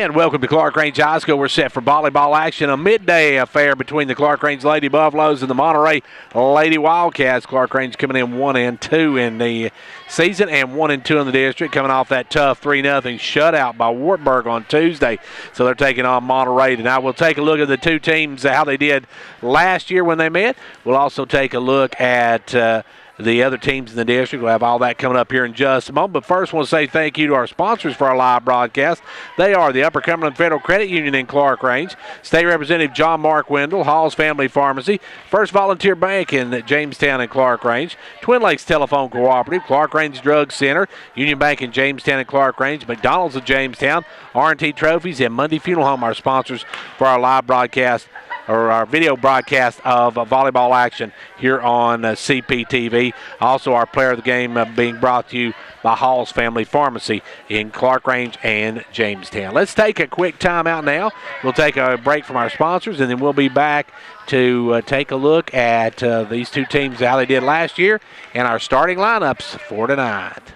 And welcome to Clarkrange High School. We're set for volleyball action, a midday affair between the Clarkrange Lady Buffaloes and the Monterey Lady Wildcats. Clarkrange coming in 1-2 in the season and 1-2 in the district, coming off that tough 3-0 shutout by Wartburg on Tuesday. So they're taking on Monterey tonight. We'll take a look at the two teams, how they did last year when they met. We'll also take a look at the other teams in the district. We'll have all that coming up here in just a moment. But first, I want to say thank you to our sponsors for our live broadcast. They are the Upper Cumberland Federal Credit Union in Clarkrange, State Representative John Mark Wendell, Hall's Family Pharmacy, First Volunteer Bank in Jamestown and Clarkrange, Twin Lakes Telephone Cooperative, Clarkrange Drug Center, Union Bank in Jamestown and Clarkrange, McDonald's of Jamestown, R&T Trophies, and Monday Funeral Home, our sponsors for our live broadcast, or our video broadcast of volleyball action here on CPTV. Also, our player of the game being brought to you by Hall's Family Pharmacy in Clarkrange and Jamestown. Let's take a quick timeout now. We'll take a break from our sponsors, and then we'll be back to take a look at these two teams, how they did last year, and our starting lineups for tonight.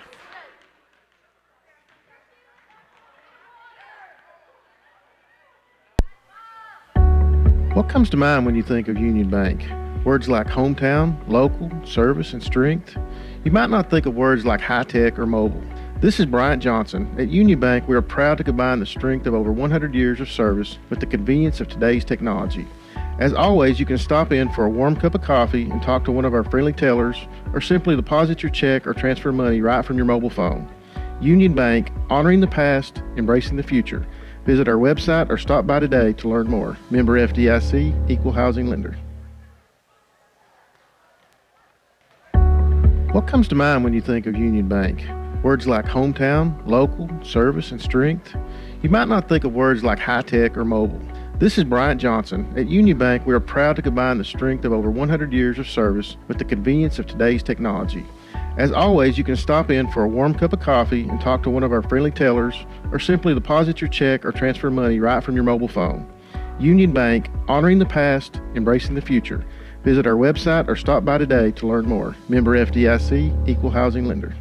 What comes to mind when you think of Union Bank? Words like hometown, local, service, and strength. You might not think of words like high-tech or mobile. This is Bryant Johnson. At Union Bank, we are proud to combine the strength of over 100 years of service with the convenience of today's technology. As always, you can stop in for a warm cup of coffee and talk to one of our friendly tellers, or simply deposit your check or transfer money right from your mobile phone. Union Bank, honoring the past, embracing the future. Visit our website or stop by today to learn more. Member FDIC, Equal Housing Lender. What comes to mind when you think of Union Bank? Words like hometown, local, service, and strength. You might not think of words like high-tech or mobile. This is Bryant Johnson. At Union Bank, we are proud to combine the strength of over 100 years of service with the convenience of today's technology. As always, you can stop in for a warm cup of coffee and talk to one of our friendly tellers, or simply deposit your check or transfer money right from your mobile phone. Union Bank, honoring the past, embracing the future. Visit our website or stop by today to learn more. Member FDIC, Equal Housing Lender.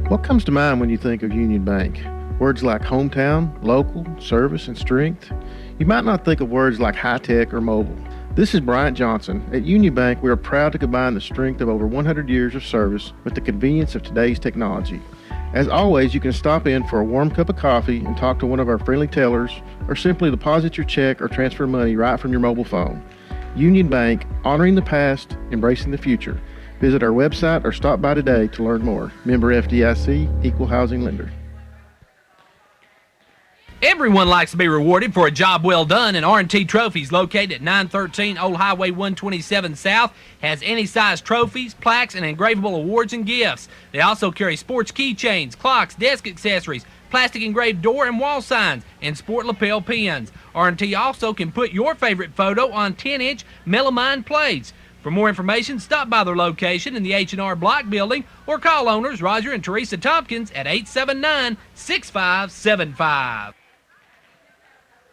What comes to mind when you think of Union Bank? Words like hometown, local, service, and strength. You might not think of words like high-tech or mobile. This is Bryant Johnson. At Union Bank, we are proud to combine the strength of over 100 years of service with the convenience of today's technology. As always, you can stop in for a warm cup of coffee and talk to one of our friendly tellers, or simply deposit your check or transfer money right from your mobile phone. Union Bank, honoring the past, embracing the future. Visit our website or stop by today to learn more. Member FDIC, Equal Housing Lender. Everyone likes to be rewarded for a job well done, and R&T Trophies, located at 913 Old Highway 127 South, has any size trophies, plaques, and engravable awards and gifts. They also carry sports keychains, clocks, desk accessories, plastic engraved door and wall signs, and sport lapel pins. R&T also can put your favorite photo on 10-inch melamine plates. For more information, stop by their location in the H&R Block Building or call owners Roger and Teresa Tompkins at 879-6575.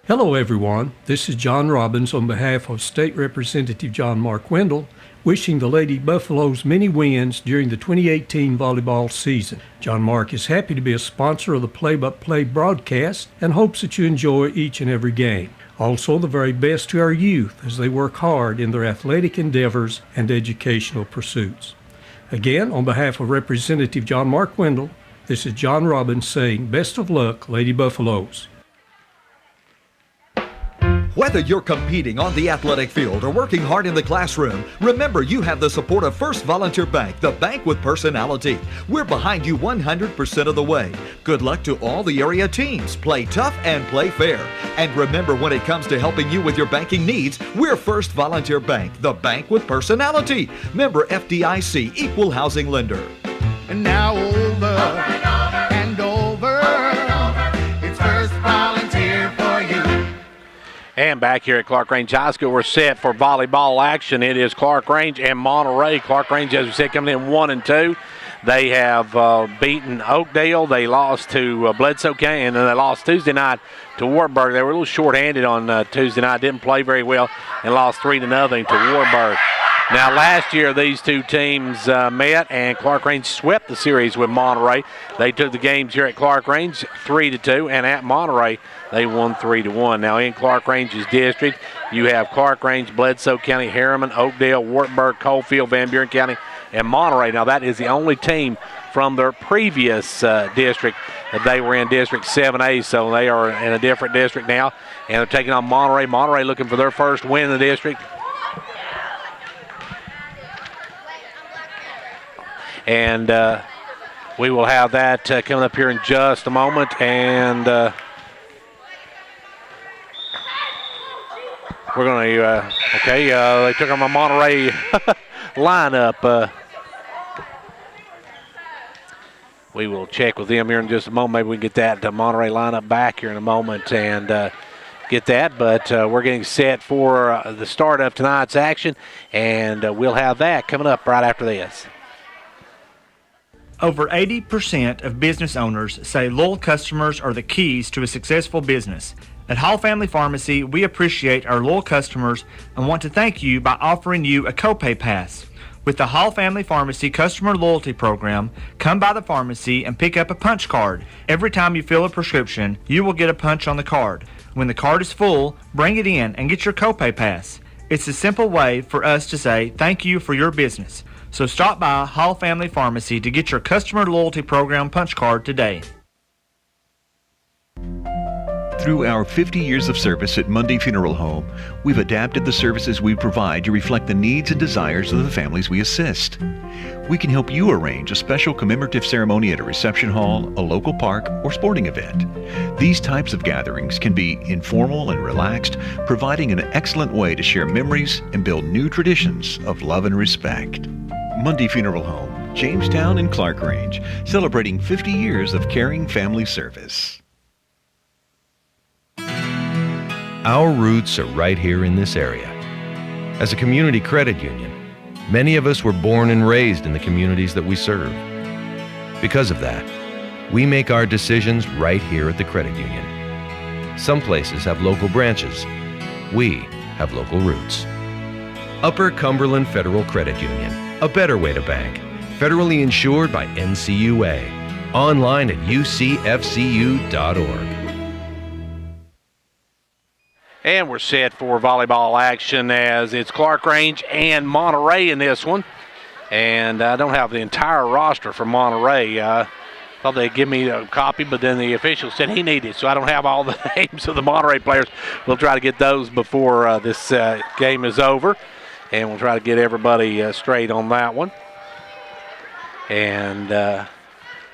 Hello everyone, this is John Robbins on behalf of State Representative John Mark Wendell, wishing the Lady Buffaloes many wins during the 2018 volleyball season. John Mark is happy to be a sponsor of the play-by-play broadcast and hopes that you enjoy each and every game. Also, the very best to our youth as they work hard in their athletic endeavors and educational pursuits. Again, on behalf of Representative John Mark Wendell, this is John Robbins saying best of luck, Lady Buffaloes. Whether you're competing on the athletic field or working hard in the classroom, remember you have the support of First Volunteer Bank, the bank with personality. We're behind you 100% of the way. Good luck to all the area teams. Play tough and play fair. And remember, when it comes to helping you with your banking needs, we're First Volunteer Bank, the bank with personality. Member FDIC, Equal Housing Lender. And now over and over, it's First Volunteer for you. And back here at Clarkrange High School, we're set for volleyball action. It is Clarkrange and Monterey. Clarkrange, as we said, coming in 1-2. They have beaten Oakdale. They lost to Bledsoe County, and then they lost Tuesday night to Wartburg. They were a little short-handed on Tuesday night. Didn't play very well and lost 3-0 to Wartburg. Now, last year, these two teams met, and Clarkrange swept the series with Monterey. They took the games here at Clarkrange 3-2, and at Monterey, they won 3-1. Now, in Clarkrange's district, you have Clarkrange, Bledsoe County, Harriman, Oakdale, Wartburg, Coalfield, Van Buren County, and Monterey. Now, that is the only team from their previous district that they were in District 7A, so they are in a different district now, and they're taking on Monterey. Monterey looking for their first win in the district. And we will have that coming up here in just a moment. And we're going to, they took on my Monterey lineup. We will check with them here in just a moment. Maybe we can get that Monterey lineup back here in a moment and get that. But we're getting set for the start of tonight's action, and we'll have that coming up right after this. Over 80% of business owners say loyal customers are the keys to a successful business. At Hall Family Pharmacy, we appreciate our loyal customers and want to thank you by offering you a copay pass. With the Hall Family Pharmacy Customer Loyalty Program, come by the pharmacy and pick up a punch card. Every time you fill a prescription, you will get a punch on the card. When the card is full, bring it in and get your copay pass. It's a simple way for us to say thank you for your business. So stop by Hall Family Pharmacy to get your Customer Loyalty Program punch card today. Through our 50 years of service at Mundy Funeral Home, we've adapted the services we provide to reflect the needs and desires of the families we assist. We can help you arrange a special commemorative ceremony at a reception hall, a local park, or sporting event. These types of gatherings can be informal and relaxed, providing an excellent way to share memories and build new traditions of love and respect. Mundy Funeral Home, Jamestown and Clarkrange, celebrating 50 years of caring family service. Our roots are right here in this area. As a community credit union, many of us were born and raised in the communities that we serve. Because of that, we make our decisions right here at the credit union. Some places have local branches. We have local roots. Upper Cumberland Federal Credit Union, a better way to bank. Federally insured by NCUA. Online at ucfcu.org. And we're set for volleyball action as it's Clarkrange and Monterey in this one. And I don't have the entire roster for Monterey. Thought they'd give me a copy, but then the official said he needed it, so I don't have all the names of the Monterey players. We'll try to get those before this game is over, and we'll try to get everybody straight on that one. And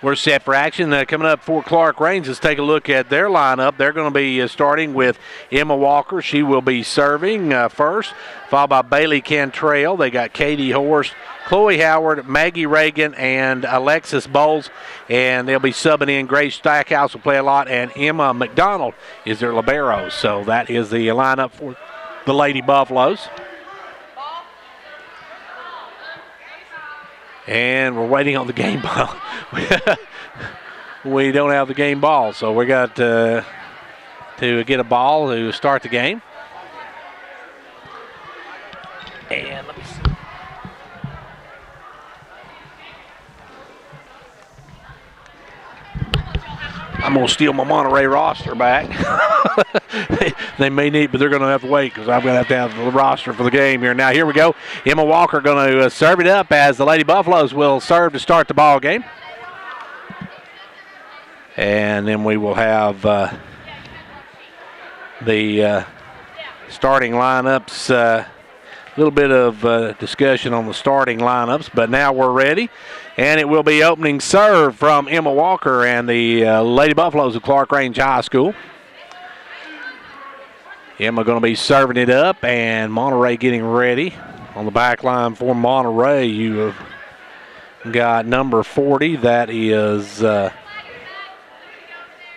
we're set for action. Coming up for Clarkrange, let's take a look at their lineup. They're going to be starting with Emma Walker. She will be serving first, followed by Bailey Cantrell. They got Katie Horst, Chloe Howard, Maggie Reagan, and Alexis Bowles. And they'll be subbing in. Grace Stackhouse will play a lot, and Emma McDonald is their libero. So that is the lineup for the Lady Buffaloes. And we're waiting on the game ball. We don't have the game ball, so we got to get a ball to start the game. And let me see. I'm going to steal my Monterey roster back. They may need, but they're going to have to wait because I'm going to have the roster for the game here. Now, here we go. Emma Walker going to serve it up as the Lady Buffaloes will serve to start the ball game. And then we will have the starting lineups. A little bit of discussion on the starting lineups, but now we're ready. And it will be opening serve from Emma Walker and the Lady Buffaloes of Clarkrange High School. Emma going to be serving it up, and Monterey getting ready. On the back line for Monterey, you have got number 40. That is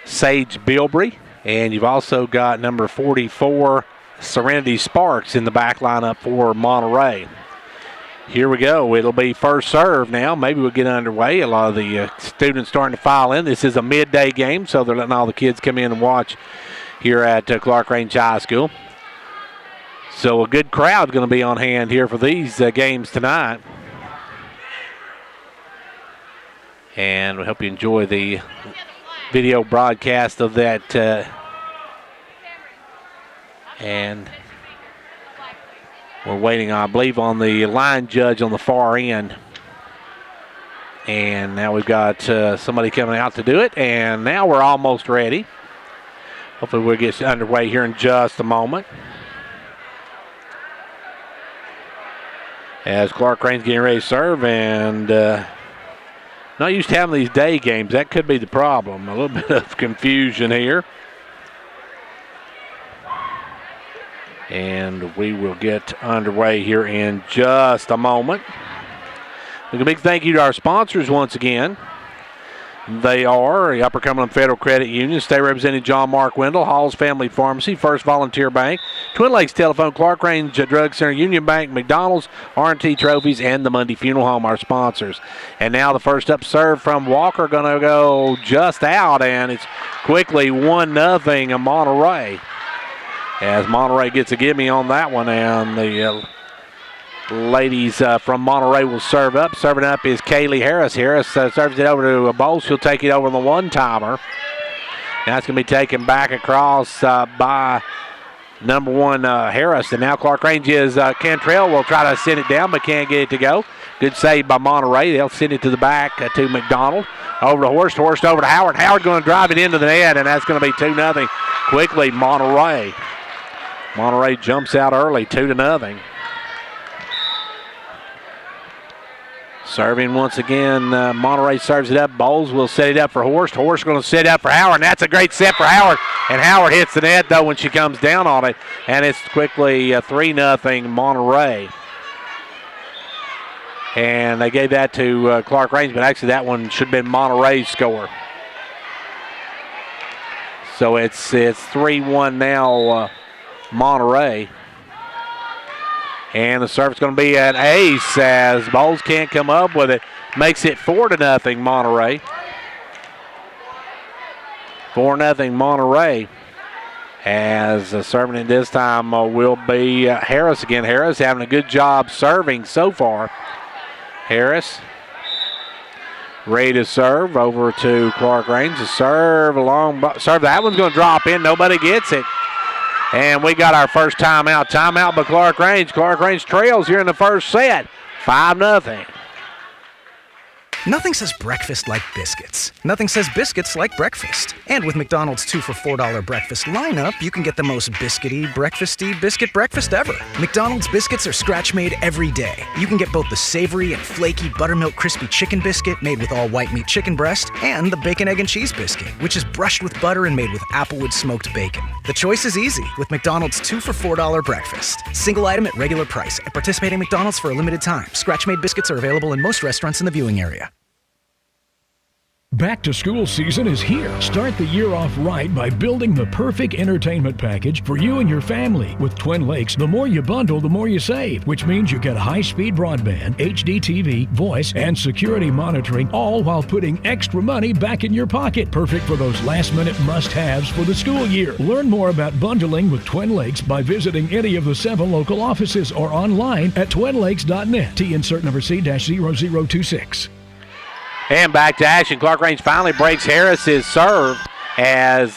Sage Bilbrey. And you've also got number 44, Serenity Sparks, in the back lineup for Monterey. Here we go. It'll be first serve now. Maybe we'll get underway. A lot of the students starting to file in. This is a midday game, so they're letting all the kids come in and watch here at Clarkrange High School. So a good crowd going to be on hand here for these games tonight. And we hope you enjoy the video broadcast of that. And we're waiting, I believe, on the line judge on the far end. And now we've got somebody coming out to do it. And now we're almost ready. Hopefully we'll get underway here in just a moment. As Clarkrange getting ready to serve, and not used to having these day games. That could be the problem. A little bit of confusion here. And we will get underway here in just a moment. A big thank you to our sponsors once again. They are the Upper Cumberland Federal Credit Union, State Representative John Mark Wendell, Hall's Family Pharmacy, First Volunteer Bank, Twin Lakes Telephone, Clarkrange Drug Center, Union Bank, McDonald's, R&T Trophies, and the Monday Funeral Home, our sponsors. And now the first up serve from Walker going to go just out, and it's quickly 1-0 Monterey. As Monterey gets a gimme on that one, and the ladies from Monterey will serve up. Serving up is Kaylee Harris. Harris serves it over to Bowles. She'll take it over the one-timer. Now it's going to be taken back across by number 1 Harris. And now Clarkrange is Cantrell will try to send it down but can't get it to go. Good save by Monterey. They'll send it to the back to McDonald. Over to Horst. Horst over to Howard. Howard going to drive it into the net, and that's going to be 2-0. Quickly, Monterey. Monterey jumps out early, 2-0. Serving once again, Monterey serves it up. Bowles will set it up for Horst. Horst going to set it up for Howard, and that's a great set for Howard. And Howard hits the net, though, when she comes down on it. And it's quickly 3-0 Monterey. And they gave that to Clarkrange, but actually that one should have been Monterey's score. So it's 3-1 now, Monterey. And the serve's going to be an ace as Bowles can't come up with it. Makes it 4-0 Monterey. 4-0 Monterey. As serving it this time will be Harris again. Harris having a good job serving so far. Harris ready to serve over to Clarkrange. The serve along. Serve, that one's going to drop in. Nobody gets it. And we got our first timeout. Timeout by Clarkrange. Clarkrange trails here in the first set. 5-0. Nothing says breakfast like biscuits. Nothing says biscuits like breakfast. And with McDonald's 2 for $4 breakfast lineup, you can get the most biscuity, breakfasty biscuit breakfast ever. McDonald's biscuits are scratch-made every day. You can get both the savory and flaky buttermilk crispy chicken biscuit made with all white meat chicken breast and the bacon, egg, and cheese biscuit, which is brushed with butter and made with applewood smoked bacon. The choice is easy with McDonald's 2 for $4 breakfast. Single item at regular price at participating McDonald's for a limited time. Scratch-made biscuits are available in most restaurants in the viewing area. Back to school season is here. Start the year off right by building the perfect entertainment package for you and your family. With Twin Lakes, the more you bundle, the more you save, which means you get high-speed broadband, HD TV, voice, and security monitoring, all while putting extra money back in your pocket. Perfect for those last-minute must-haves for the school year. Learn more about bundling with Twin Lakes by visiting any of the 7 local offices or online at twinlakes.net. T insert number C-0026. And back to action. Clarkrange finally breaks Harris's serve as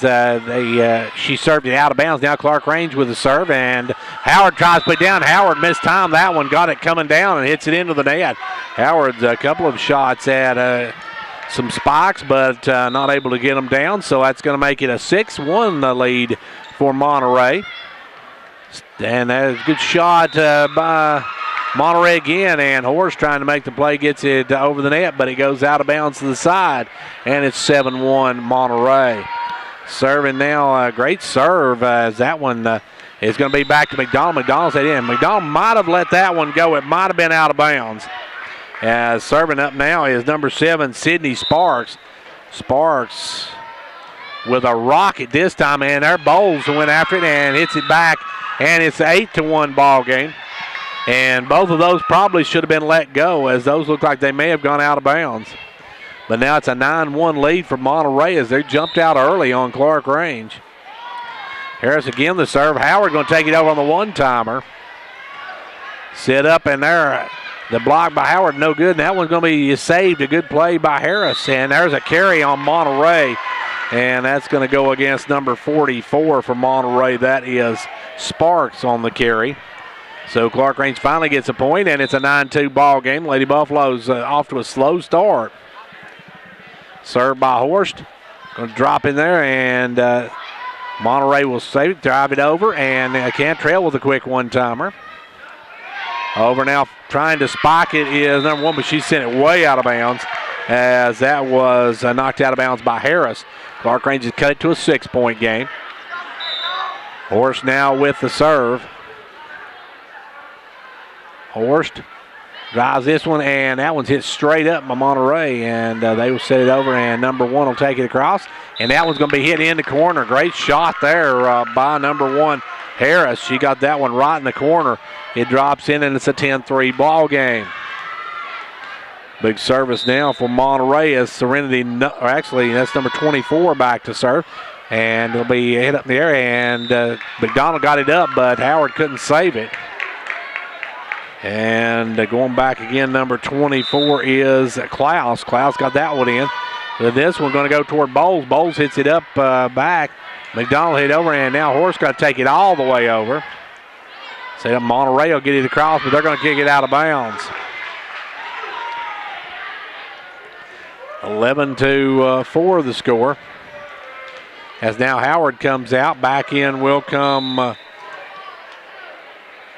she served it out of bounds. Now Clarkrange with the serve, and Howard tries to put it down. Howard missed time that one, got it coming down and hits it into the net. Howard's a couple of shots at some spikes, but not able to get them down, so that's going to make it a 6-1 lead for Monterey. And that is a good shot by Monterey again, and Horst trying to make the play, gets it over the net, but it goes out of bounds to the side, and it's 7-1 Monterey. Serving now, a great serve as that one is going to be back to McDonald. McDonald's head in. McDonald might have let that one go. It might have been out of bounds. As serving up now is number 7, Sydney Sparks. Sparks with a rocket this time, and their Bowles went after it and hits it back, and it's an 8-1 ball game. And both of those probably should have been let go, as those look like they may have gone out of bounds. But now it's a 9-1 lead for Monterey as they jumped out early on Clarkrange. Harris again the serve. Howard going to take it over on the one-timer. Set up in there. The block by Howard, no good. And that one's going to be saved. A good play by Harris. And there's a carry on Monterey. And that's going to go against number 44 for Monterey. That is Sparks on the carry. So Clarkrange finally gets a point, and it's a 9-2 ball game. Lady Buffaloes off to a slow start. Served by Horst. Going to drop in there, and Monterey will save it, drive it over, and Cantrell with a quick one-timer. Over now, trying to spike it is number 1, but she sent it way out of bounds as that was knocked out of bounds by Harris. Clarkrange has cut it to a 6-point game. Horst now with the serve. Horst drives this one, and that one's hit straight up by Monterey, and they will set it over, and number 1 will take it across, and that one's going to be hit in the corner. Great shot there by number 1, Harris. She got that one right in the corner. It drops in, and it's a 10-3 ball game. Big service now for Monterey as Serenity, or actually that's number 24 back to serve, and it'll be hit up in the air, and McDonald got it up, but Howard couldn't save it. And going back again, number 24 is Klaus. Klaus got that one in. But this one going to go toward Bowles. Bowles hits it up back. McDonald hit over, and now Horst got to take it all the way over. So Monterey will get it across, but they're going to kick it out of bounds. 11-4 the score. As now Howard comes out. Back in will come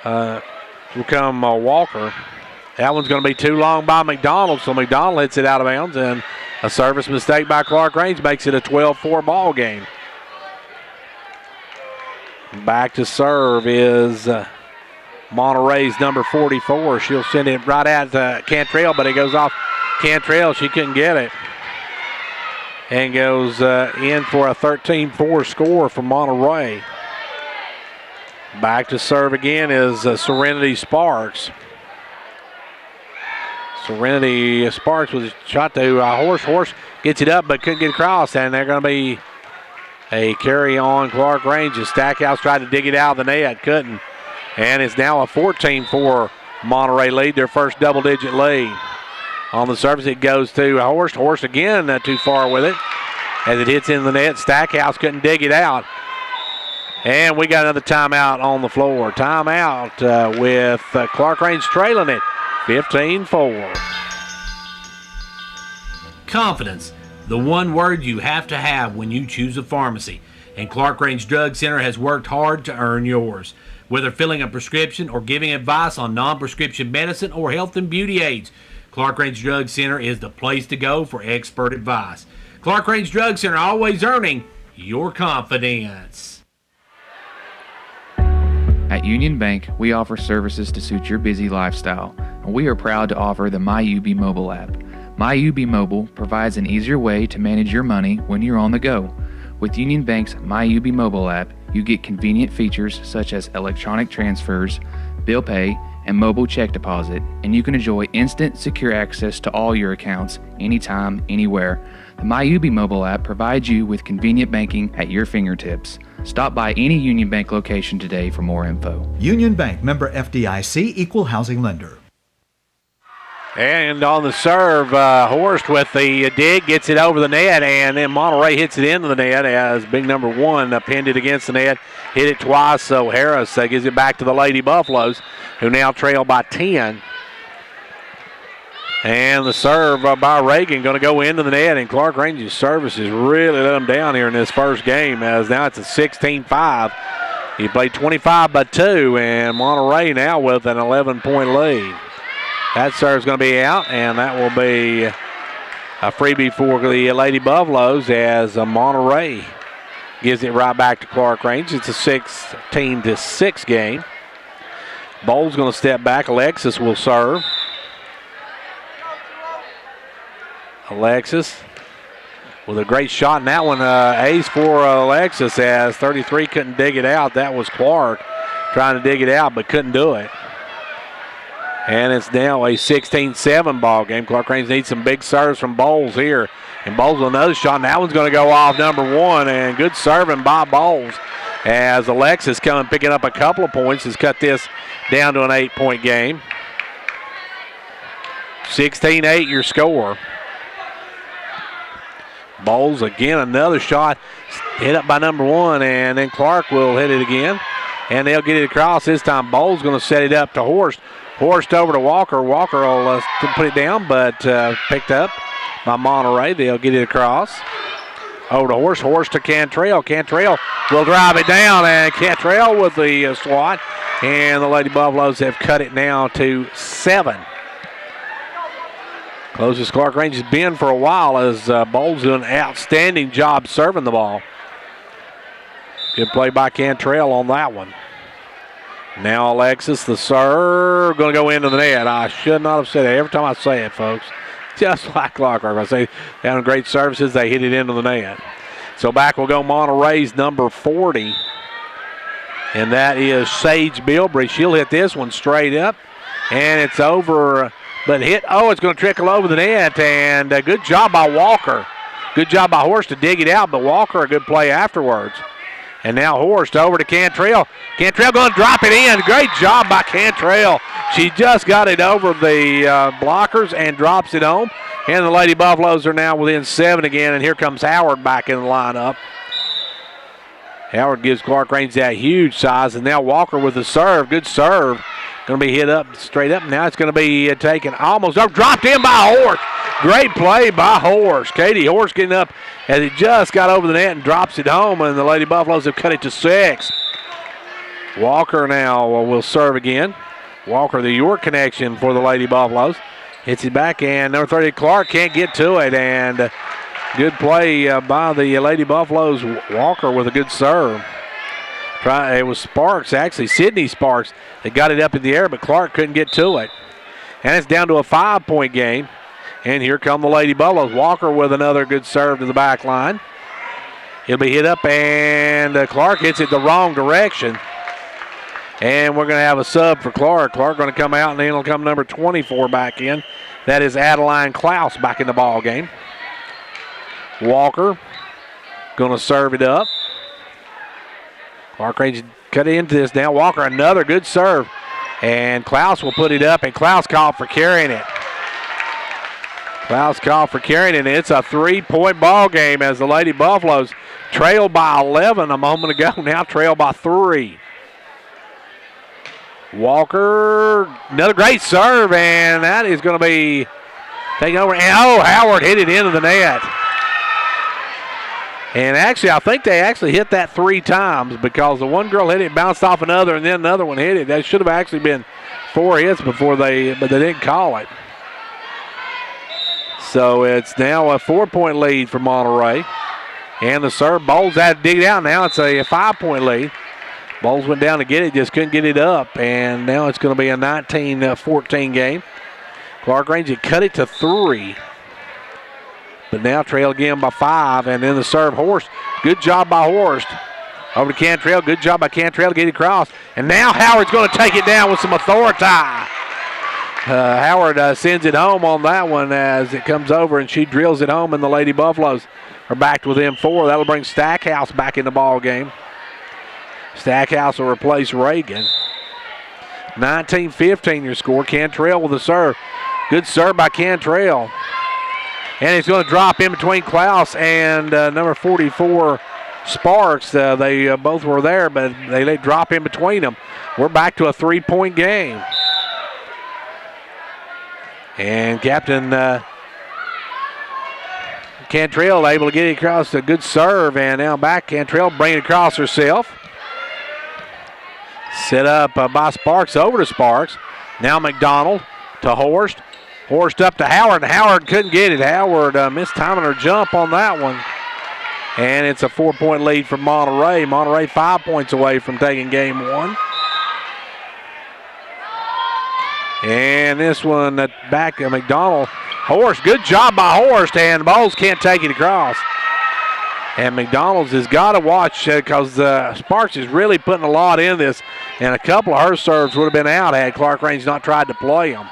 Walker. That one's going to be too long by McDonald, so McDonald hits it out of bounds, and a service mistake by Clarkrange makes it a 12-4 ball game. Back to serve is Monterey's number 44. She'll send it right at Cantrell, but it goes off Cantrell. She couldn't get it. And goes in for a 13-4 score for Monterey. Back to serve again is Serenity Sparks. Serenity Sparks with a shot to Horst. Horst gets it up but couldn't get across, and they're going to be a carry on Clarkrange. Stackhouse tried to dig it out of the net, couldn't. And it's now a 14-4 Monterey lead, their first double-digit lead. On the service, it goes to Horst. Horst again too far with it. As it hits in the net, Stackhouse couldn't dig it out. And we got another timeout on the floor. Timeout with Clarkrange trailing it 15-4. Confidence, the one word you have to have when you choose a pharmacy. And Clarkrange Drug Center has worked hard to earn yours. Whether filling a prescription or giving advice on non-prescription medicine or health and beauty aids, Clarkrange Drug Center is the place to go for expert advice. Clarkrange Drug Center, always earning your confidence. At Union Bank, we offer services to suit your busy lifestyle, and we are proud to offer the MyUB mobile app. MyUB Mobile provides an easier way to manage your money when you're on the go. With Union Bank's MyUB mobile app, you get convenient features such as electronic transfers, bill pay, and mobile check deposit, and you can enjoy instant, secure access to all your accounts anytime, anywhere. The MyUB mobile app provides you with convenient banking at your fingertips. Stop by any Union Bank location today for more info. Union Bank, member FDIC, equal housing lender. And on the serve, Horst with the dig gets it over the net, and then Monterey hits it into the net as big number 1 pinned it against the net, hit it twice, so Harris gives it back to the Lady Buffaloes, who now trail by 10. And the serve by Reagan going to go into the net, and Clarkrange's service has really let them down here in this first game, as now it's a 16-5. He played 25-2, and Monterey now with an 11-point lead. That serve's going to be out, and that will be a freebie for the Lady Buffaloes as Monterey gives it right back to Clarkrange. It's a 16-6 game. Bowles going to step back. Alexis will serve. Alexis with a great shot, and that one ace for Alexis as 33 couldn't dig it out. That was Clark trying to dig it out but couldn't do it. And it's now a 16-7 ball game. Clarkrange needs some big serves from Bowles here. And Bowles with another shot, and that one's going to go off number 1, and good serving by Bowles as Alexis coming picking up a couple of points has cut this down to an 8-point game. 16-8 your score. Bowles again, another shot hit up by number 1, and then Clark will hit it again, and they'll get it across. This time Bowles going to set it up to Horst. Horst over to Walker. Walker will put it down, but picked up by Monterey. They'll get it across. Over to Horst. Horst to Cantrell. Cantrell will drive it down, and Cantrell with the swat, and the Lady Buffaloes have cut it now to 7. Closest Clarkrange has been for a while as Bowles doing an outstanding job serving the ball. Good play by Cantrell on that one. Now Alexis, the serve, going to go into the net. I should not have said it. Every time I say it, folks, just like Clarkrange. I say having great services, they hit it into the net. So back will go Monterey's number 40, and that is Sage Bilbrey. She'll hit this one straight up, and it's over. But it's going to trickle over the net, and a good job by Walker. Good job by Horst to dig it out, but Walker a good play afterwards. And now Horst over to Cantrell. Cantrell going to drop it in. Great job by Cantrell. She just got it over the blockers and drops it home. And the Lady Buffaloes are now within 7 again, and here comes Howard back in the lineup. Howard gives Clarkrange that huge size, and now Walker with the serve. Good serve. Going to be hit up, straight up. Now it's going to be taken almost up. Dropped in by Horst. Great play by Horst. Katie Horst getting up as he just got over the net and drops it home, and the Lady Buffaloes have cut it to 6. Walker now will serve again. Walker, the York connection for the Lady Buffaloes. Hits it back, and number 30, Clark can't get to it, and good play by the Lady Buffaloes. Walker with a good serve. It was Sparks, actually, Sydney Sparks, that got it up in the air, but Clark couldn't get to it. And it's down to a 5-point game. And here come the Lady Buffaloes. Walker with another good serve to the back line. He'll be hit up, and Clark hits it the wrong direction. And we're going to have a sub for Clark. Clark going to come out, and then it'll come number 24 back in. That is Adeline Klaus back in the ball game. Walker going to serve it up. Clarkrange cut into this now. Walker, another good serve. And Klaus will put it up, and Klaus called for carrying it. Klaus called for carrying it. It's a 3-point ball game as the Lady Buffaloes trailed by 11 a moment ago. Now trail by 3. Walker, another great serve, and that is going to be taken over. And Howard hit it into the net. And actually, I think they actually hit that 3 times because the one girl hit it, bounced off another, and then another one hit it. That should have actually been 4 hits but they didn't call it. So it's now a 4-point lead for Monterey. And the serve, Bowles had to dig it out. Now it's a 5-point lead. Bowles went down to get it, just couldn't get it up. And now it's going to be a 19-14 game. Clarkrange had cut it to 3. But now trail again by 5, and then the serve, Horst. Good job by Horst. Over to Cantrell. Good job by Cantrell to get it across. And now Howard's going to take it down with some authority. Howard sends it home on that one as it comes over, and she drills it home, and the Lady Buffaloes are back to within 4. That'll bring Stackhouse back in the ball game. Stackhouse will replace Reagan. 19-15 your score. Cantrell with the serve. Good serve by Cantrell. And it's going to drop in between Klaus and number 44, Sparks. They both were there, but they drop in between them. We're back to a 3-point game. And Captain Cantrell able to get it across. A good serve, and now back Cantrell bringing it across herself. Set up by Sparks, over to Sparks. Now McDonald to Horst. Horst up to Howard, and Howard couldn't get it. Howard missed timing her jump on that one. And it's a 4-point lead for Monterey. Monterey 5 points away from taking game 1. And this one back to McDonald. Horst, good job by Horst, and Bowles can't take it across. And McDonald's has got to watch because Sparks is really putting a lot in this. And a couple of her serves would have been out had Clarkrange not tried to play them.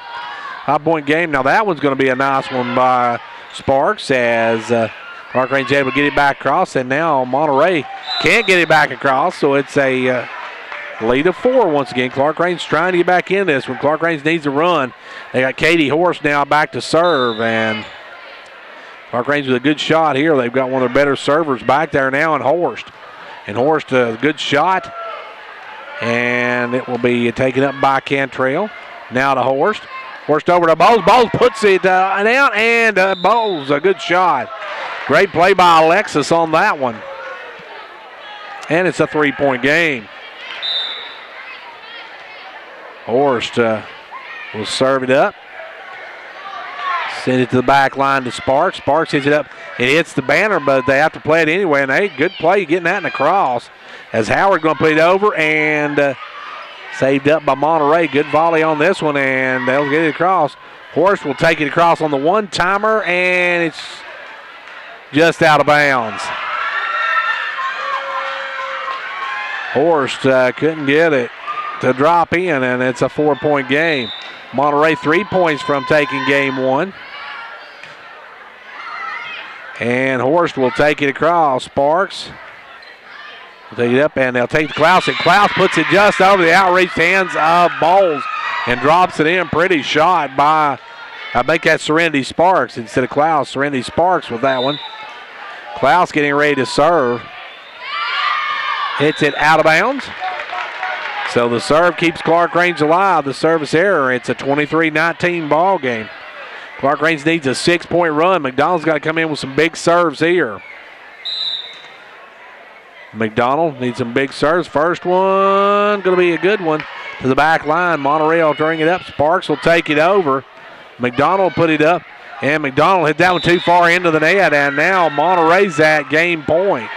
5-point game. Now that one's going to be a nice one by Sparks as Clarkrange able to get it back across, and now Monterey can't get it back across, so it's a lead of 4 once again. Clarkrange trying to get back in this when Clarkrange needs a run. They got Katie Horst now back to serve, and Clarkrange with a good shot here. They've got one of their better servers back there now in Horst. And Horst, a good shot, and it will be taken up by Cantrell. Now to Horst. Horst over to Bowles. Bowles puts it down, and Bowles, a good shot. Great play by Alexis on that one. And it's a 3-point game. Horst will serve it up. Send it to the back line to Sparks. Sparks hits it up. It hits the banner, but they have to play it anyway. And hey, good play getting that in the cross. As Howard going to put it over and saved up by Monterey. Good volley on this one, and they'll get it across. Horst will take it across on the one-timer, and it's just out of bounds. Horst couldn't get it to drop in, and it's a 4-point game. Monterey 3 points from taking game 1. And Horst will take it across. Sparks will take it up, and they'll take the Klaus, and Klaus puts it just over the outreached hands of Bowles and drops it in. Pretty shot by, I think that's Serenity Sparks instead of Klaus. Serenity Sparks with that one. Klaus getting ready to serve. Hits it out of bounds. So the serve keeps Clarkrange alive. The service error. It's a 23-19 ball game. Clarkrange needs a 6-point run. McDonald's got to come in with some big serves here. McDonald needs some big serves. First one going to be a good one to the back line. Monterey will bring it up. Sparks will take it over. McDonald put it up, and McDonald hit that one too far into the net, and now Monterey's at game point.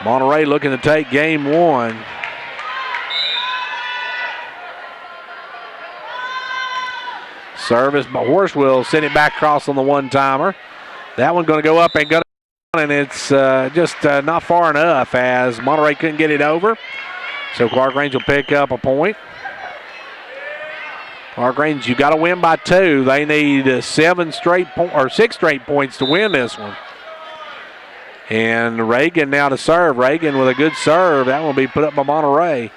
Monterey looking to take game 1. Service, but Horst will send it back across on the one-timer. That one going to go up and go, and it's just not far enough as Monterey couldn't get it over. So Clarkrange will pick up a point. Clarkrange, you got to win by 2. They need 6 straight points to win this one. And Reagan now to serve. Reagan with a good serve. That will be put up by Monterey.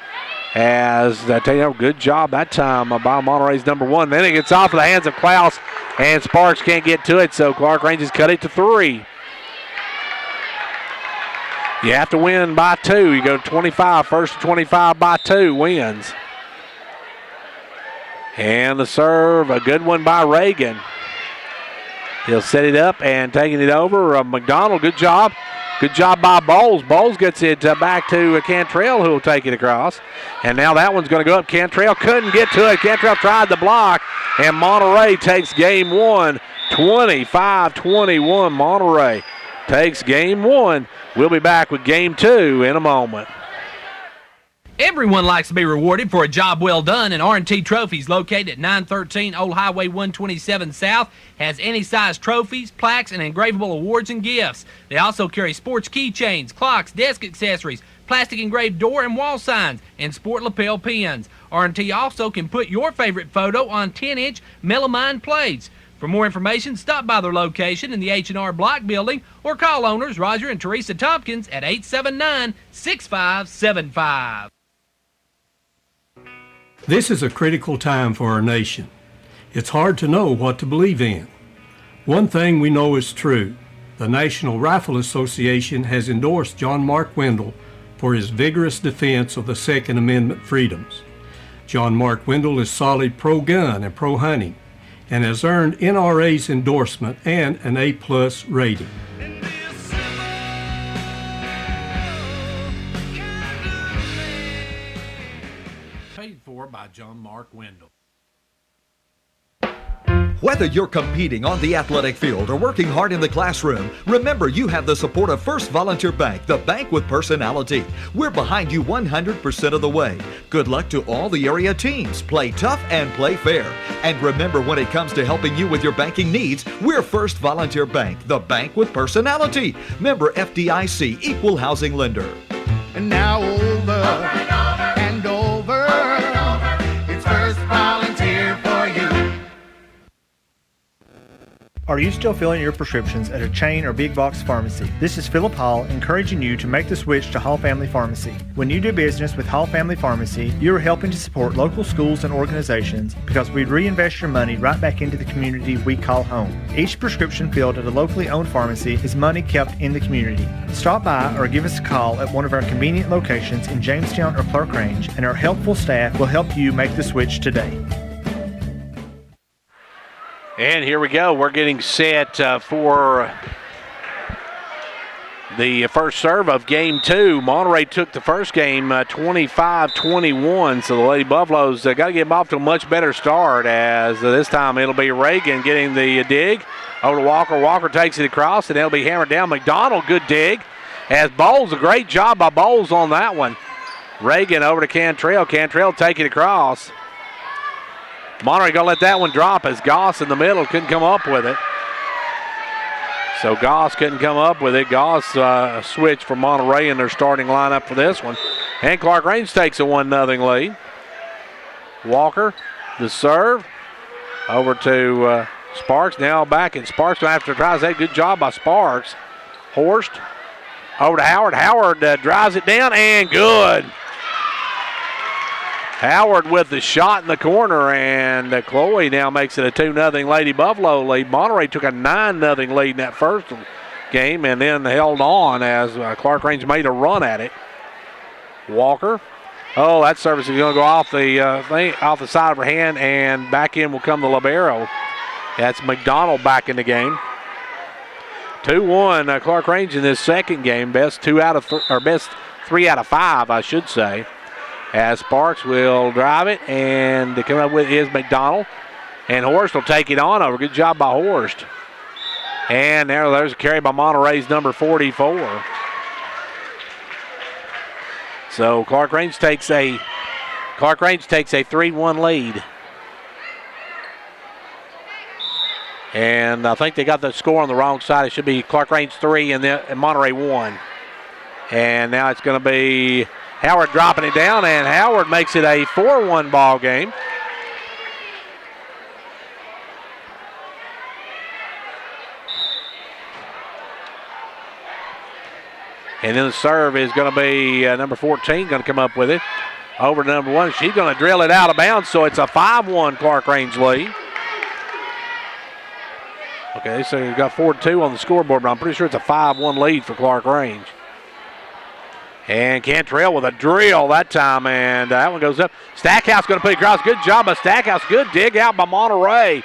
As I tell you, good job that time by Monterey's number 1. Then it gets off of the hands of Klaus, and Sparks can't get to it, so Clarkrange has cut it to 3. You have to win by 2. You go 25. First to 25 by 2 wins. And the serve, a good one by Reagan. He'll set it up and taking it over. McDonald, good job. Good job by Bowles. Bowles gets it back to Cantrell, who will take it across. And now that one's going to go up. Cantrell couldn't get to it. Cantrell tried the block, and Monterey takes game 1, 25-21. Monterey takes game 1. We'll be back with game 2 in a moment. Everyone likes to be rewarded for a job well done, and R&T Trophies, located at 913 Old Highway 127 South, has any size trophies, plaques, and engravable awards and gifts. They also carry sports keychains, clocks, desk accessories, plastic engraved door and wall signs, and sport lapel pins. R&T also can put your favorite photo on 10-inch melamine plates. For more information, stop by their location in the H&R Block Building or call owners Roger and Teresa Tompkins at 879-6575. This is a critical time for our nation. It's hard to know what to believe in. One thing we know is true. The National Rifle Association has endorsed John Mark Wendell for his vigorous defense of the Second Amendment freedoms. John Mark Wendell is solid pro-gun and pro-hunting and has earned NRA's endorsement and an A+ rating. Paid for by John Mark Wendell. Whether you're competing on the athletic field or working hard in the classroom, remember you have the support of First Volunteer Bank, the bank with personality. We're behind you 100% of the way. Good luck to all the area teams. Play tough and play fair. And remember, when it comes to helping you with your banking needs, we're First Volunteer Bank, the bank with personality. Member FDIC, equal housing lender. And now over and over, it's First Volunteer for you. Are you still filling your prescriptions at a chain or big box pharmacy? This is Philip Hall encouraging you to make the switch to Hall Family Pharmacy. When you do business with Hall Family Pharmacy, you are helping to support local schools and organizations because we reinvest your money right back into the community we call home. Each prescription filled at a locally owned pharmacy is money kept in the community. Stop by or give us a call at one of our convenient locations in Jamestown or Clarkrange, and our helpful staff will help you make the switch today. And here we go. We're getting set for the first serve of game 2. Monterey took the first game 25-21, so the Lady Buffaloes got to get them off to a much better start, as this time it'll be Reagan getting the dig over to Walker. Walker takes it across, and it'll be hammered down. McDonald, good dig. As Bowles, a great job by Bowles on that one. Reagan over to Cantrell. Cantrell take it across. Monterey going to let that one drop as Goss in the middle couldn't come up with it. So Goss couldn't come up with it. Goss switched for Monterey in their starting lineup for this one. And Clarkrange takes a 1-0 lead. Walker, the serve, over to Sparks. Now back, and Sparks going to have to try that. Good job by Sparks. Horst over to Howard. Howard drives it down, and good. Howard with the shot in the corner, and Chloe now makes it a 2-0 Lady Buffalo lead. Monterey took a 9-0 lead in that first game and then held on as Clarkrange made a run at it. Walker. Oh, that service is going to go off the side of her hand, and back in will come the libero. That's McDonald back in the game. 2-1 Clarkrange in this second game. Best 3 out of 5, I should say. As Sparks will drive it, and to come up with is McDonald. And Horst will take it on over. Good job by Horst. And there's a carry by Monterey's number 44. So Clarkrange takes a 3-1 lead. And I think they got the score on the wrong side. It should be Clarkrange 3 and Monterey 1. And now it's going to be Howard dropping it down, and Howard makes it a 4-1 ball game. And then the serve is going to be number 14 going to come up with it. Over to number 1. She's going to drill it out of bounds, so it's a 5-1 Clarkrange lead. Okay, so you've got 4-2 on the scoreboard, but I'm pretty sure it's a 5-1 lead for Clarkrange. And Cantrell with a drill that time, and that one goes up. Stackhouse going to put it across. Good job by Stackhouse. Good dig out by Monterey.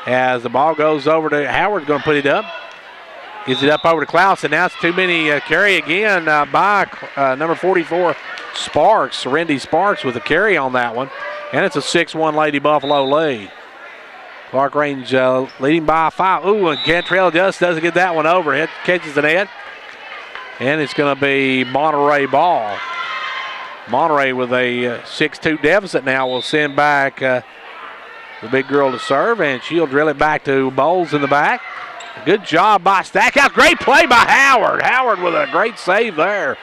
As the ball goes over to Howard, going to put it up. Gives it up over to Klaus, and now it's too many. Carry again by number 44, Sparks. Randy Sparks with a carry on that one. And it's a 6-1 Lady Buffalo lead. Clarkrange leading by 5. Ooh, and Cantrell just doesn't get that one over. It catches the net. And it's going to be Monterey ball. Monterey with a 6-2 deficit now will send back the big girl to serve, and she'll drill it back to Bowles in the back. Good job by Stackhouse. Great play by Howard. Howard with a great save there.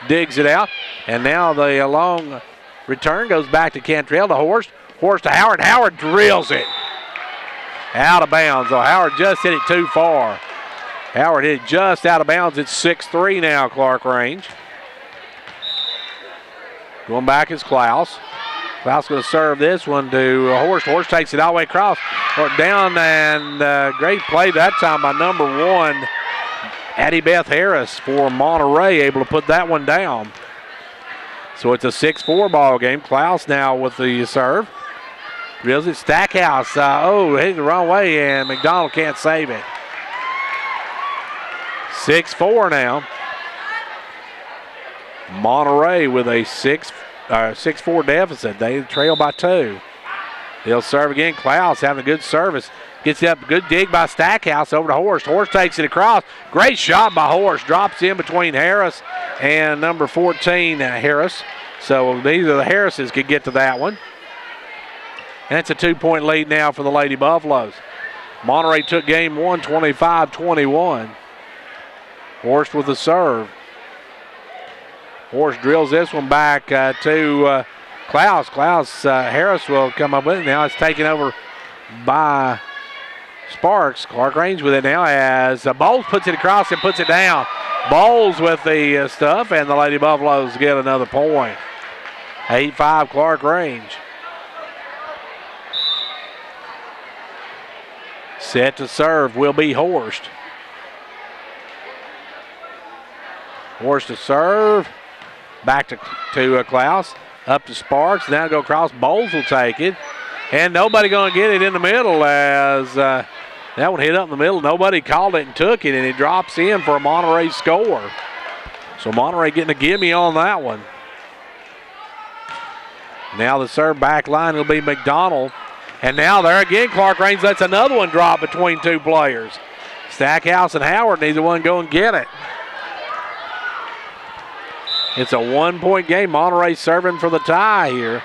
Digs it out. And now the long return goes back to Cantrell to Horst. Horst to Howard. Howard drills it out of bounds. So Howard just hit it too far. Howard hit it just out of bounds. It's 6-3 now, Clarkrange. Going back is Klaus. Klaus going to serve this one to Horst. Horst takes it all the way across. Down, and great play that time by number 1, Addie Beth Harris for Monterey, able to put that one down. So it's a 6-4 ball game. Klaus now with the serve. Drills it. Stackhouse. Hit it the wrong way, and McDonald can't save it. 6-4 now. Monterey with a 6-4 deficit. They trail by 2. He'll serve again. Klaus having a good service. Gets it up. Good dig by Stackhouse over to Horst. Horst takes it across. Great shot by Horst. Drops in between Harris and number 14, Harris. So neither of the Harrises could get to that one. And it's a 2-point lead now for the Lady Buffaloes. Monterey took game 1, 25-21. Horst with the serve. Horst drills this one back to Klaus. Harris will come up with it. Now it's taken over by Sparks. Clarkrange with it now as Bowles puts it across and puts it down. Bowles with the stuff, and the Lady Buffaloes get another point. 8-5 Clarkrange. Set to serve will be Horst. Horst to serve. Back to Klaus. Up to Sparks. Now go across. Bowles will take it. And nobody going to get it in the middle as that one hit up in the middle. Nobody called it and took it, and it drops in for a Monterey score. So Monterey getting a gimme on that one. Now the serve back line will be McDonald. And now there again, Clarkrange lets another one drop between two players. Stackhouse and Howard, neither one go and get it. It's a 1-point game. Monterey serving for the tie here.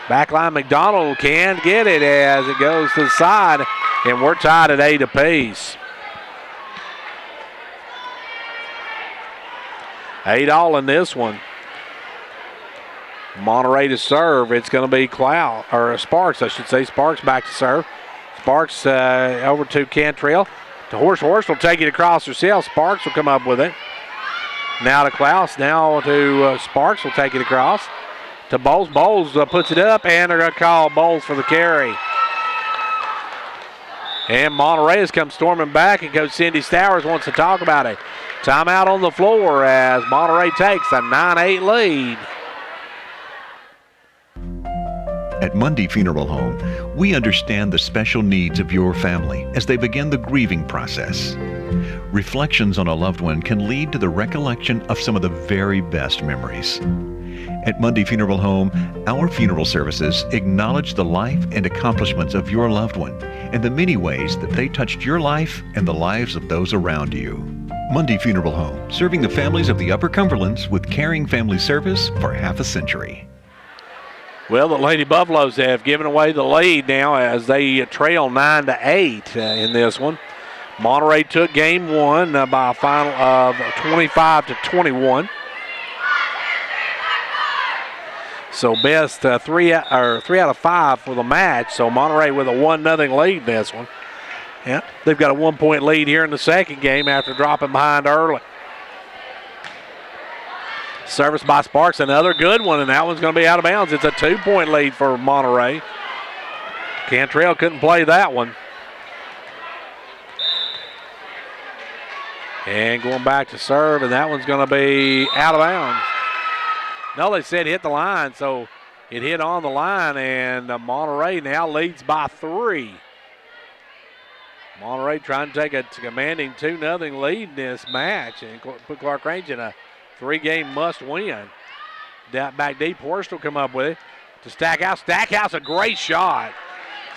Backline McDonald can get it as it goes to the side, and we're tied at 8 apiece. 8 all in this one. Monterey to serve. It's going to be Sparks, I should say. Sparks back to serve. Sparks over to Cantrell. To Horst. Horst will take it across herself. Sparks will come up with it. Now to Klaus. Now to Sparks will take it across. To Bowles. Bowles puts it up, and they're going to call Bowles for the carry. And Monterey has come storming back, and Coach Cindy Stowers wants to talk about it. Timeout on the floor as Monterey takes a 9-8 lead. At Mundy Funeral Home, we understand the special needs of your family as they begin the grieving process. Reflections on a loved one can lead to the recollection of some of the very best memories. At Mundy Funeral Home, our funeral services acknowledge the life and accomplishments of your loved one and the many ways that they touched your life and the lives of those around you. Mundy Funeral Home, serving the families of the Upper Cumberlands with caring family service for half a century. Well, the Lady Buffaloes have given away the lead now as they trail 9-8 in this one. Monterey took game one by a final of 25-21. So best 3 out of 5 for the match. So Monterey with a 1-0 lead in this one. Yeah, they've got a 1-point lead here in the second game after dropping behind early. Service by Sparks, another good one, and that one's going to be out of bounds. It's a 2-point lead for Monterey. Cantrell couldn't play that one. And going back to serve, and that one's going to be out of bounds. No, they said hit the line, so it hit on the line, and Monterey now leads by 3. Monterey trying to take a commanding 2-0 lead in this match and put Clarkrange in a 3-game must-win. Back deep, Horst will come up with it to Stackhouse. Stackhouse, a great shot.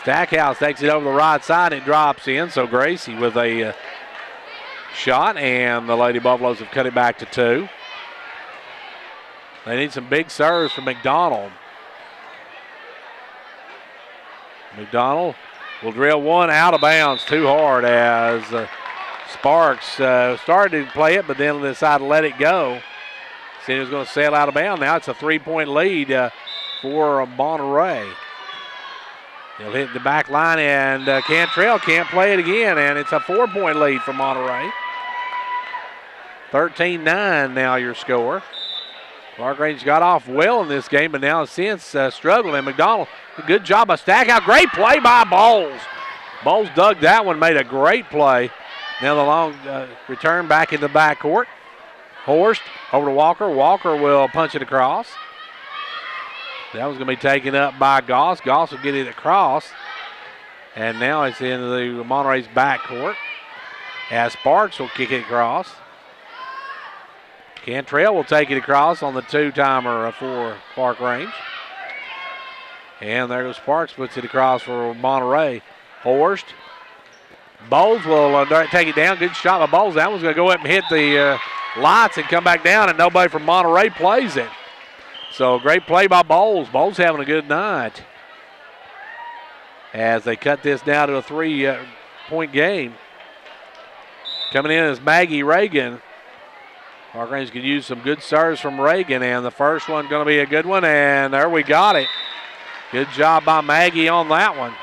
Stackhouse takes it over the right side and drops in. So Gracie with a shot, and the Lady Buffaloes have cut it back to 2. They need some big serves from McDonald. McDonald will drill one out of bounds too hard as Sparks started to play it, but then decided to let it go. Said he was going to sail out of bounds. Now it's a 3-point lead for Monterey. He'll hit the back line, and Cantrell can't play it again, and it's a 4-point lead for Monterey. 13-9 now your score. Clarkrange got off well in this game, but now since struggling. McDonald, a good job by Stackhouse. Great play by Bowles. Bowles dug that one, made a great play. Now the long return back into the backcourt. Horst over to Walker. Walker will punch it across. That was going to be taken up by Goss. Goss will get it across. And now it's into the Monterey's backcourt as Sparks will kick it across. Cantrell will take it across on the 2-timer for Clarkrange. And there goes Sparks, puts it across for Monterey. Horst. Bowles will take it down. Good shot by Bowles. That one's going to go up and hit the lights and come back down, and nobody from Monterey plays it. So great play by Bowles. Bowles having a good night as they cut this down to a 3-point game. Coming in is Maggie Reagan. Clarkrange could use some good serves from Reagan, and the first one going to be a good one, and there we got it. Good job by Maggie on that one.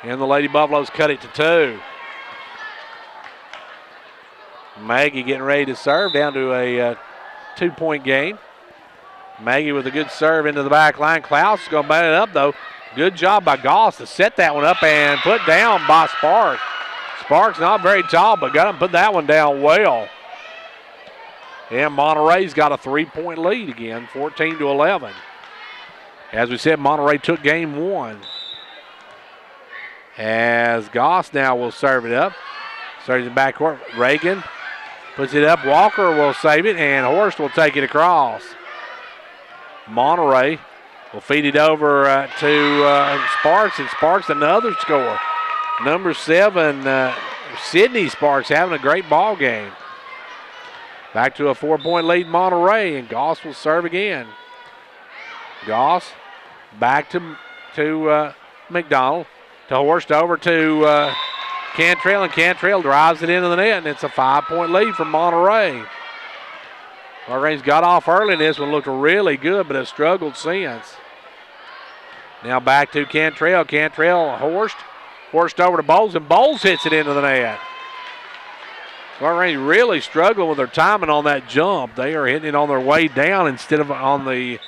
And the Lady Buffaloes cut it to 2. Maggie getting ready to serve down to a 2-point game. Maggie with a good serve into the back line. Klaus is going to bat it up, though. Good job by Goss to set that one up and put down by Sparks. Sparks not very tall, but got him put that one down well. And Monterey's got a 3-point lead again, 14-11. As we said, Monterey took game 1. As Goss now will serve it up. Serves in backcourt. Reagan puts it up. Walker will save it, and Horst will take it across. Monterey will feed it over to Sparks, and Sparks another score. Number 7, Sydney Sparks having a great ball game. Back to a 4-point lead, Monterey, and Goss will serve again. Goss back to McDonald, to Horst, over to Cantrell, and Cantrell drives it into the net, and it's a 5-point lead for Monterey. Clarkrange got off early, and this one looked really good, but has struggled since. Now back to Cantrell. Cantrell, Horst. Horst over to Bowles, and Bowles hits it into the net. Clarkrange really struggling with their timing on that jump. They are hitting it on their way down instead of on the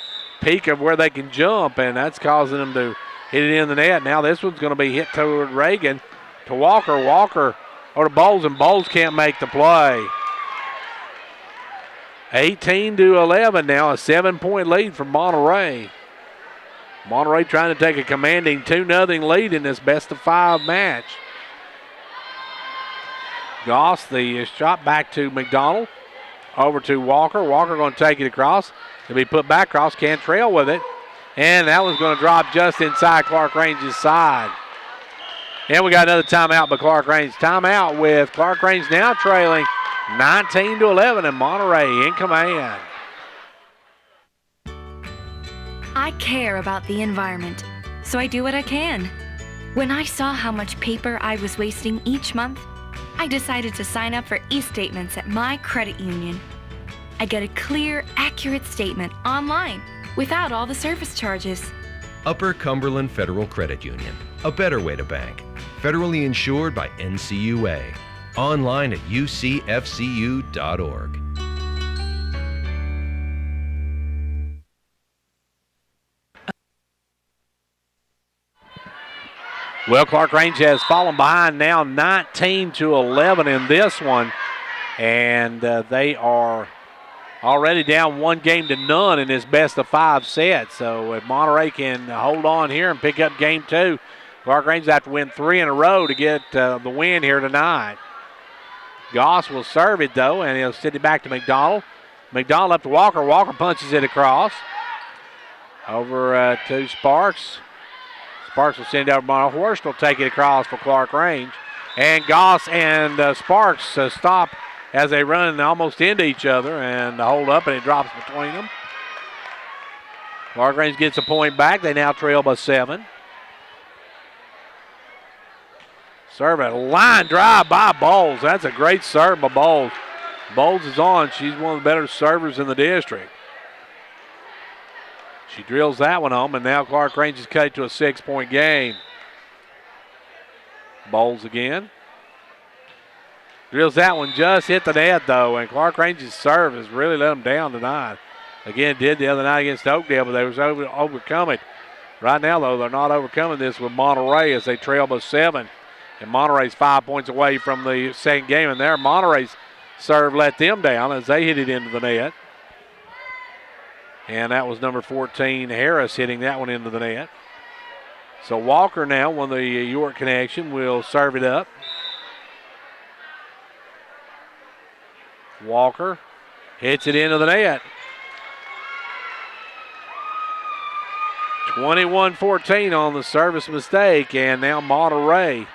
peak of where they can jump, and that's causing them to hit it in the net. Now this one's going to be hit toward Reagan, to Walker. Walker over to Bowles, and Bowles can't make the play. 18-11 now, a 7-point lead for Monterey. Monterey trying to take a commanding 2-0 lead in this best-of-5 match. Goss, the shot back to McDonald. Over to Walker. Walker going to take it across. It'll be put back across. Cantrell with it. And that one's going to drop just inside Clarkrange's side. And we got another timeout by Clarkrange. Timeout with Clarkrange now trailing 19-11, and Monterey in command. I care about the environment, so I do what I can. When I saw how much paper I was wasting each month, I decided to sign up for e-statements at my credit union. I get a clear, accurate statement online without all the service charges. Upper Cumberland Federal Credit Union, a better way to bank. Federally insured by NCUA. Online at ucfcu.org. Well, Clarkrange has fallen behind now 19-11 in this one, and they are already down 1-0 in this best-of-5 set. So if Monterey can hold on here and pick up game 2, Clarkrange have to win 3 in a row to get the win here tonight. Goss will serve it, though, and he'll send it back to McDonald. McDonald up to Walker. Walker punches it across. Over to Sparks. Sparks will send it over to Horst. Will take it across for Clarkrange. And Goss and Sparks stop as they run almost into each other and hold up, and it drops between them. Clarkrange gets a point back. They now trail by 7. Serve a line drive by Bowles. That's a great serve by Bowles. Bowles is on. She's one of the better servers in the district. She drills that one home, and now Clarkrange is cut to a 6-point game. Bowles again. Drills that one, just hit the net, though, and Clarkrange's serve has really let them down tonight. Again, did the other night against Oakdale, but they was overcome it. Right now, though, they're not overcoming this with Monterey as they trail by 7. And Monterey's 5 points away from the second game, and there Monterey's serve let them down as they hit it into the net. And that was number 14, Harris, hitting that one into the net. So Walker now, one of the York connection, will serve it up. Walker hits it into the net. 21-14 on the service mistake, and now Monterey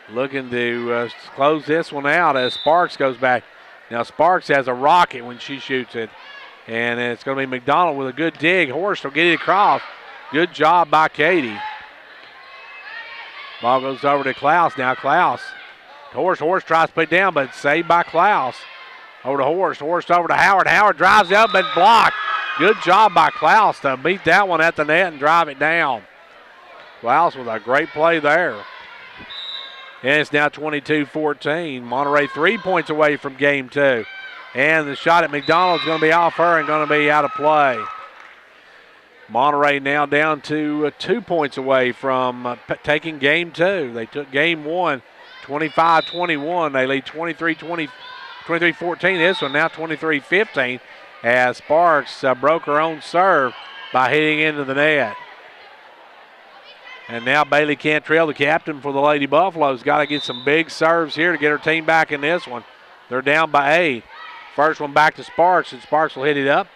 looking to close this one out as Sparks goes back. Now Sparks has a rocket when she shoots it, and it's going to be McDonald with a good dig. Horst will get it across. Good job by Katie. Ball goes over to Klaus. Now Klaus. Horst tries to put it down, but saved by Klaus. Over to Horst. Horst over to Howard. Howard drives up and blocked. Good job by Klaus to beat that one at the net and drive it down. Klaus with a great play there. And it's now 22-14. Monterey 3 points away from game 2. And the shot at McDonald's going to be off her and going to be out of play. Monterey now down to 2 points away from taking game 2. They took game 1, 25-21. They lead 23-14 this one, now 23-15, as Sparks broke her own serve by hitting into the net. And now Bailey Cantrell, the captain for the Lady Buffaloes, got to get some big serves here to get her team back in this one. They're down by 8. First one back to Sparks, and Sparks will hit it up.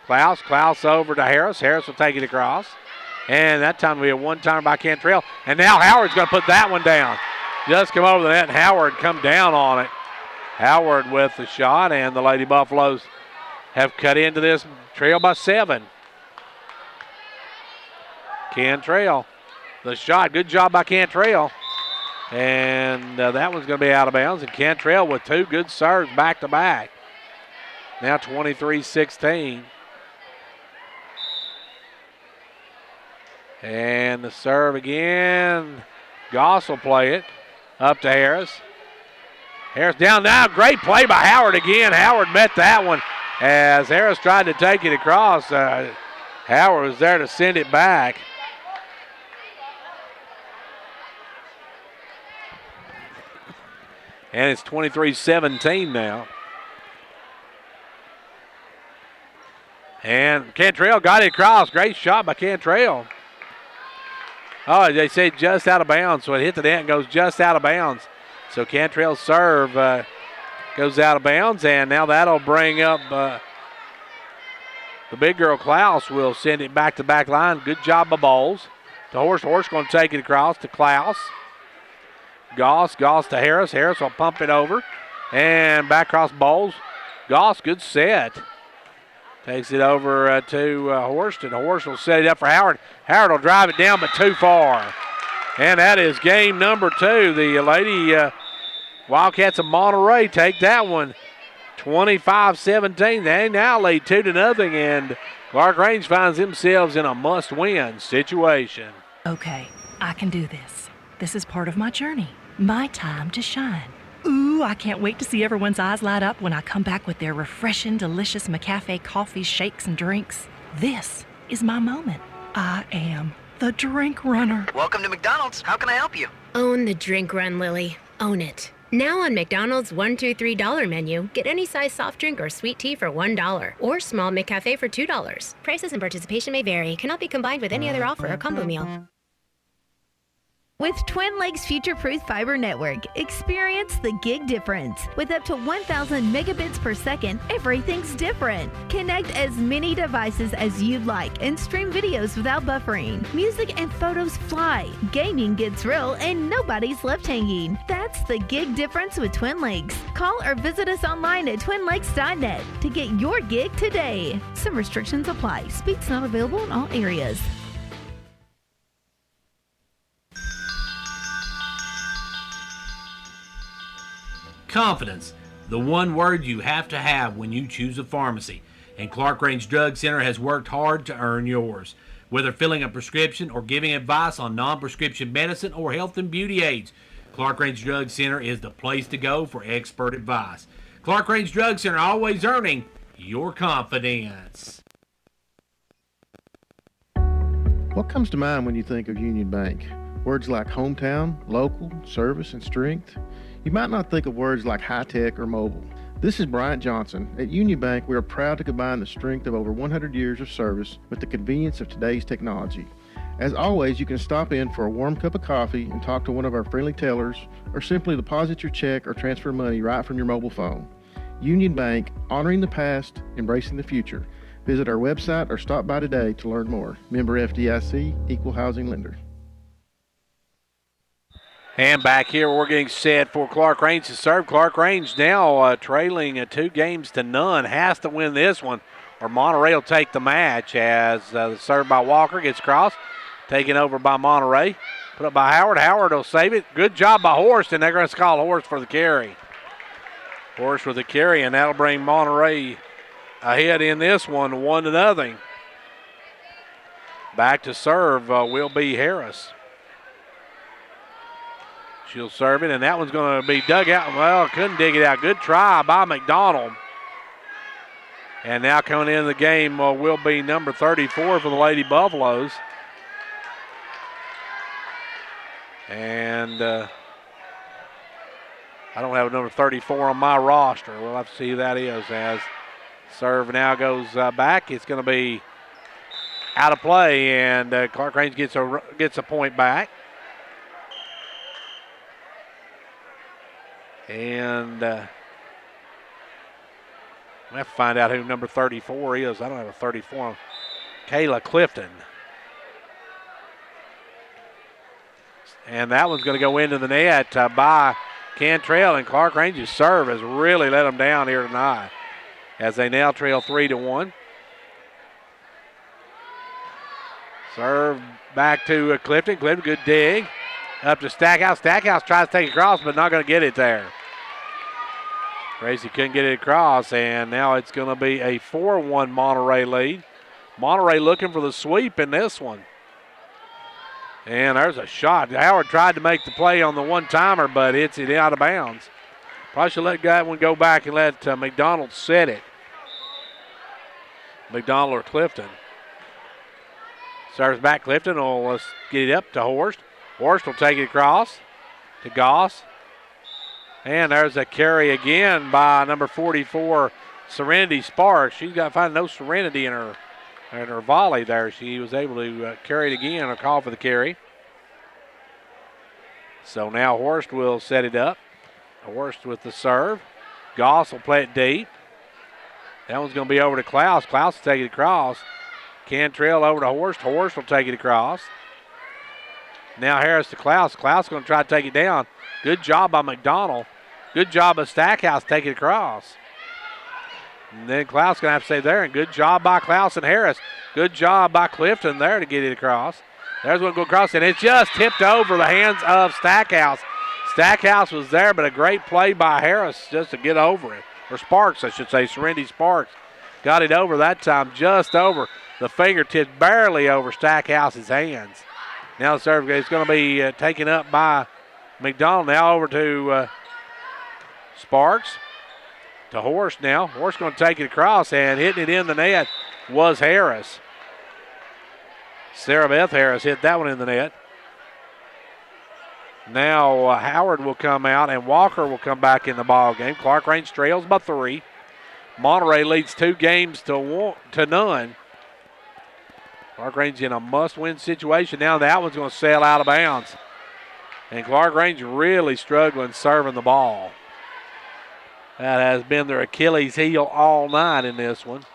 Klaus over to Harris. Harris will take it across. And that time will be a one-timer by Cantrell. And now Howard's going to put that one down. Just come over the net, and Howard come down on it. Howard with the shot, and the Lady Buffaloes have cut into this trail by 7. Cantrell, the shot. Good job by Cantrell. And that one's going to be out of bounds. And Cantrell with 2 good serves back-to-back. Now 23-16. And the serve again. Goss will play it up to Harris. Harris down now. Great play by Howard again. Howard met that one as Harris tried to take it across. Howard was there to send it back. And it's 23-17 now. And Cantrell got it across. Great shot by Cantrell. Oh, they say just out of bounds, so it hit the net and goes just out of bounds. So Cantrell's serve goes out of bounds, and now that'll bring up the big girl Klaus will send it back to back line. Good job by Bowles. To Horst. Horst going to take it across to Klaus. Goss to Harris. Harris will pump it over. And back across Bowles. Goss, good set. Takes it over to Horst, and Horst will set it up for Howard. Howard will drive it down, but too far. And that is game number 2. The Lady Wildcats of Monterey take that one 25-17. They now lead 2-0, and Clarkrange finds themselves in a must-win situation. Okay, I can do this. This is part of my journey, my time to shine. Ooh, I can't wait to see everyone's eyes light up when I come back with their refreshing, delicious McCafe coffees, shakes, and drinks. This is my moment. I am the drink runner. Welcome to McDonald's. How can I help you? Own the drink run, Lily. Own it. Now on McDonald's $1, $2, $3 menu, get any size soft drink or sweet tea for $1, or small McCafe for $2. Prices and participation may vary. Cannot be combined with any other offer or combo meal. With Twin Lakes Future-Proof Fiber Network, experience the gig difference. With up to 1,000 megabits per second, everything's different. Connect as many devices as you'd like and stream videos without buffering. Music and photos fly, gaming gets real, and nobody's left hanging. That's the gig difference with Twin Lakes. Call or visit us online at twinlakes.net to get your gig today. Some restrictions apply. Speed's not available in all areas. Confidence, the one word you have to have when you choose a pharmacy. And Clarkrange Drug Center has worked hard to earn yours. Whether filling a prescription or giving advice on non-prescription medicine or health and beauty aids, Clarkrange Drug Center is the place to go for expert advice. Clarkrange Drug Center, always earning your confidence. What comes to mind when you think of Union Bank? Words like hometown, local, service, and strength. You might not think of words like high-tech or mobile. This is Bryant Johnson. At Union Bank, we are proud to combine the strength of over 100 years of service with the convenience of today's technology. As always, you can stop in for a warm cup of coffee and talk to one of our friendly tellers, or simply deposit your check or transfer money right from your mobile phone. Union Bank, honoring the past, embracing the future. Visit our website or stop by today to learn more. Member FDIC, Equal Housing Lender. And back here, we're getting set for Clarkrange to serve. Clarkrange now trailing 2-0. Has to win this one, or Monterey will take the match as the serve by Walker gets crossed. Taken over by Monterey. Put up by Howard. Howard will save it. Good job by Horst, and they're going to call Horst for the carry. Horst with the carry, and that'll bring Monterey ahead in this one, 1-0. Back to serve will be Harris. She'll serve it, and that one's going to be dug out. Well, couldn't dig it out. Good try by McDonald. And now coming in the game will be number 34 for the Lady Buffaloes. And I don't have a number 34 on my roster. We'll have to see who that is. As serve now goes back, it's going to be out of play, and Clarkrange gets a point back. And we'll have to find out who number 34 is. I don't have a 34. Kayla Clifton. And that one's going to go into the net by Cantrell, and Clarkrange's serve has really let them down here tonight as they now trail 3-1. Serve back to Clifton. Clifton, good dig. Up to Stackhouse. Stackhouse tries to take it across, but not going to get it there. Gracie couldn't get it across, and now it's going to be a 4-1 Monterey lead. Monterey looking for the sweep in this one. And there's a shot. Howard tried to make the play on the one-timer, but hits it out of bounds. Probably should let that one go back and let McDonald set it. McDonald or Clifton. Serves back. Clifton will get it up to Horst. Horst will take it across to Goss. And there's a carry again by number 44, Serenity Sparks. She's got to find no serenity in her volley there. She was able to carry it again or call for the carry. So now Horst will set it up. Horst with the serve. Goss will play it deep. That one's going to be over to Klaus. Klaus will take it across. Cantrell over to Horst. Horst will take it across. Now Harris to Klaus. Klaus going to try to take it down. Good job by McDonald. Good job of Stackhouse taking it across. And then Klaus going to have to stay there. And good job by Klaus and Harris. Good job by Clifton there to get it across. There's one go across, and it's just tipped over the hands of Stackhouse. Stackhouse was there, but a great play by Harris just to get over it. Or Sparks, I should say. Serenity Sparks got it over that time, just over the fingertips, barely over Stackhouse's hands. Now the serve is going to be taken up by McDonald. Now over to Sparks. To Horst now. Horst going to take it across, and hitting it in the net was Harris. Sarah Beth Harris hit that one in the net. Now Howard will come out, and Walker will come back in the ball game. Clarkrange trails by 3. Monterey leads 2 games to none. Clarkrange in a must-win situation now. That one's going to sail out of bounds. And Clarkrange really struggling serving the ball. That has been their Achilles heel all night in this one.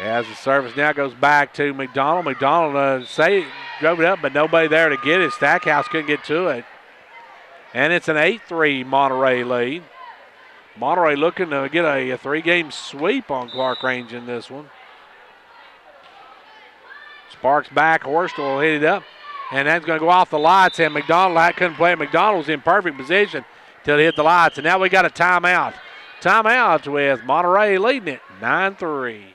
As the service now goes back to McDonald. McDonald drove it up, but nobody there to get it. Stackhouse couldn't get to it. And it's an 8-3 Monterey lead. Monterey looking to get a 3-game sweep on Clarkrange in this one. Sparks back. Horst will hit it up. And that's going to go off the lights, and McDonald couldn't play it. McDonald was in perfect position till he hit the lights. And now we got a timeout. Timeout with Monterey leading it 9-3.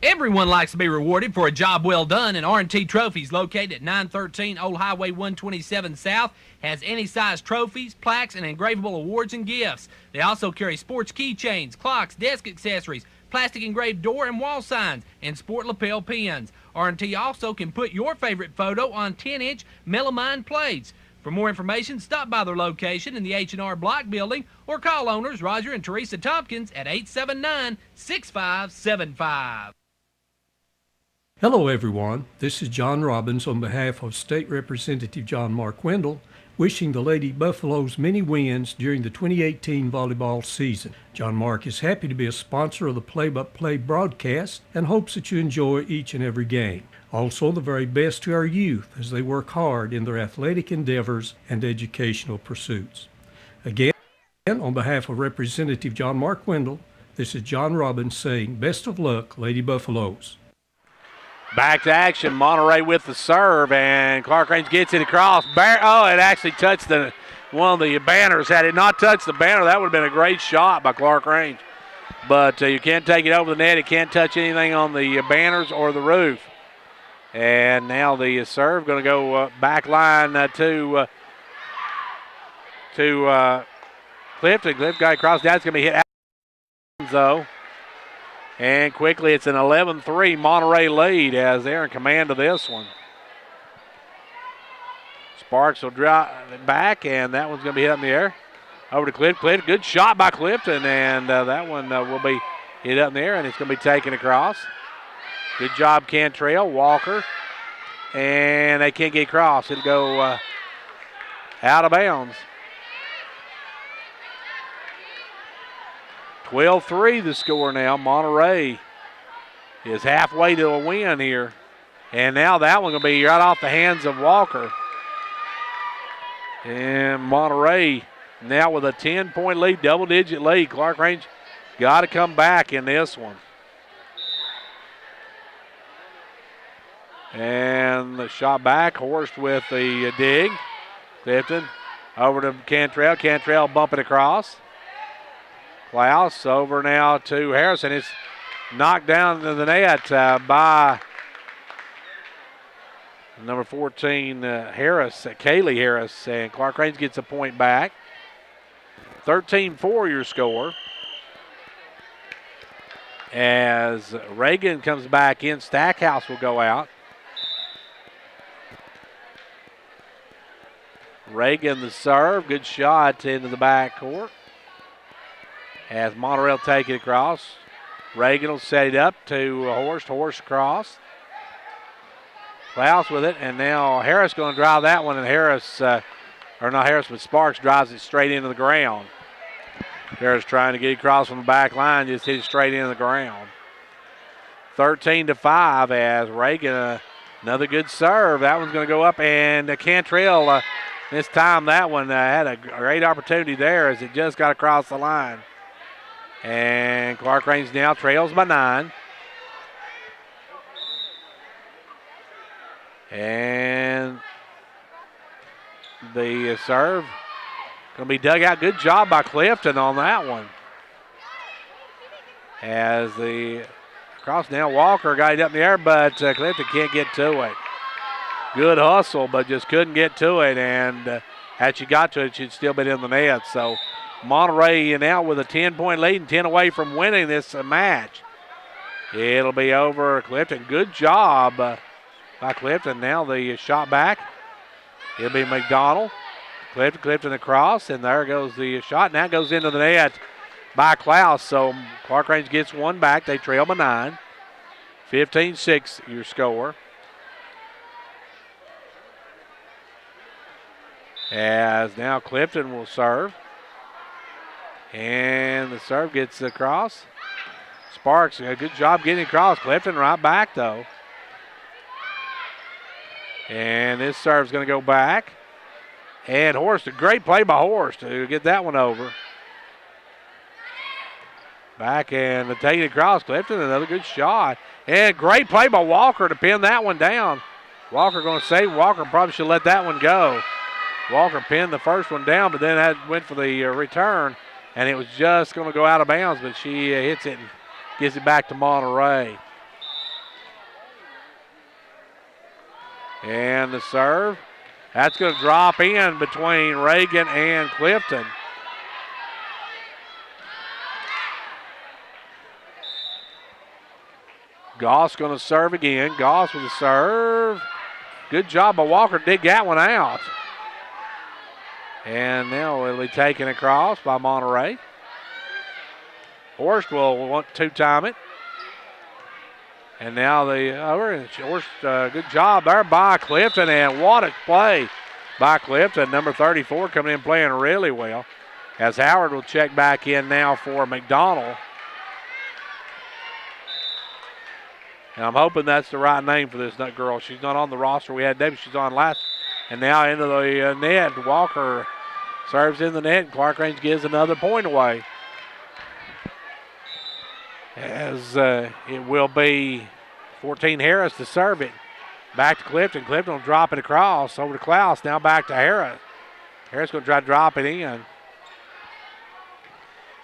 Everyone likes to be rewarded for a job well done, and R&T Trophies, located at 913 Old Highway 127 South, has any size trophies, plaques, and engravable awards and gifts. They also carry sports keychains, clocks, desk accessories, plastic engraved door and wall signs, and sport lapel pins. R&T also can put your favorite photo on 10-inch melamine plates. For more information, stop by their location in the H&R Block building or call owners Roger and Teresa Tompkins at 879-6575. Hello, everyone. This is John Robbins on behalf of State Representative John Mark Wendell, wishing the Lady Buffaloes many wins during the 2018 volleyball season. John Mark is happy to be a sponsor of the play-by-play broadcast and hopes that you enjoy each and every game. Also, the very best to our youth as they work hard in their athletic endeavors and educational pursuits. Again, on behalf of Representative John Mark Wendell, this is John Robbins saying best of luck, Lady Buffaloes. Back to action. Monterey with the serve, and Clarkrange gets it across. It actually touched one of the banners. Had it not touched the banner, that would have been a great shot by Clarkrange. But you can't take it over the net. It can't touch anything on the banners or the roof. And now the serve going to go back line to Clifton. Clifton got across. That's going to be hit out though. And quickly it's an 11-3 Monterey lead as they're in command of this one. Sparks will drop back, and that one's going to be hit up in the air. Over to Clifton. Good shot by Clifton, and that one will be hit up in the air, and it's going to be taken across. Good job, Cantrell. Walker. And they can't get across. It'll go out of bounds. 12-3 the score now. Monterey is halfway to a win here. And now that one going to be right off the hands of Walker. And Monterey now with a 10-point lead, double-digit lead. Clarkrange got to come back in this one. And the shot back, Horst with the dig. Clifton over to Cantrell. Cantrell bumping across. Klaus over now to Harrison. It's knocked down to the net by number 14, Harris, Kaylee Harris. And Clarkrange gets a point back. 13-4 your score. As Reagan comes back in, Stackhouse will go out. Reagan the serve. Good shot into the back court. As Monterey take it across. Reagan will set it up to Horst. Horst across. Klaus with it, and now Harris going to drive that one, and Harris, or not Harris, but Sparks drives it straight into the ground. Harris trying to get across from the back line, just hit it straight into the ground. 13-5 as Reagan, another good serve. That one's going to go up, and Cantrell, this time that one had a great opportunity there as it just got across the line. And Clarkrange now trails by 9. And the serve going to be dug out. Good job by Clifton on that one. As the cross now, Walker got it up in the air, but Clifton can't get to it. Good hustle, but just couldn't get to it. And had she got to it, she'd still been in the net. So Monterey now with a 10-point lead and 10 away from winning this match. It'll be over Clifton. Good job by Clifton. Now the shot back. It'll be McDonald. Clifton across, and there goes the shot. Now goes into the net by Klaus. So Clarkrange gets one back. They trail by 9. 15-6 your score. As now Clifton will serve. And the serve gets across. Sparks, a good job getting across. Clifton right back though. And this serve's going to go back. And Horst, a great play by Horst to get that one over. Back and take it across. Clifton, another good shot. And great play by Walker to pin that one down. Walker going to save. Walker probably should let that one go. Walker pinned the first one down, but then went for the return. And it was just going to go out of bounds, but she hits it and gives it back to Monterey. And the serve. That's going to drop in between Reagan and Clifton. Goss going to serve again. Goss with a serve. Good job by Walker to dig that one out. And now it'll be taken across by Monterey. Horst will want to time it. And now Horst, good job there by Clifton, and what a play by Clifton. Number 34 coming in playing really well. As Howard will check back in now for McDonald. And I'm hoping that's the right name for this girl. She's not on the roster we had today, but she's on last. And now into the net. Walker serves in the net, and Clarkrange gives another point away. As it will be 14 Harris to serve it. Back to Clifton. Clifton will drop it across over to Klaus. Now back to Harris. Harris going to try to drop it in.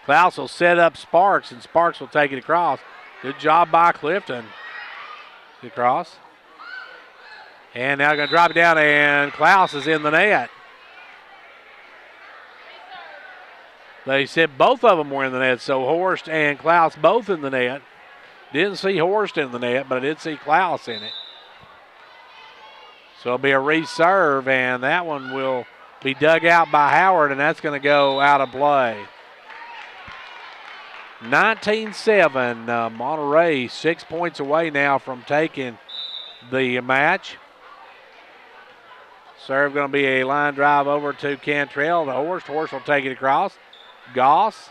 Klaus will set up Sparks, and Sparks will take it across. Good job by Clifton. Across. And now going to drop it down, and Klaus is in the net. They said both of them were in the net, so Horst and Klaus both in the net. Didn't see Horst in the net, but I did see Klaus in it. So it'll be a reserve, and that one will be dug out by Howard, and that's going to go out of play. 19-7, Monterey 6 points away now from taking the match. Serve going to be a line drive over to Cantrell. The Horst will take it across. Goss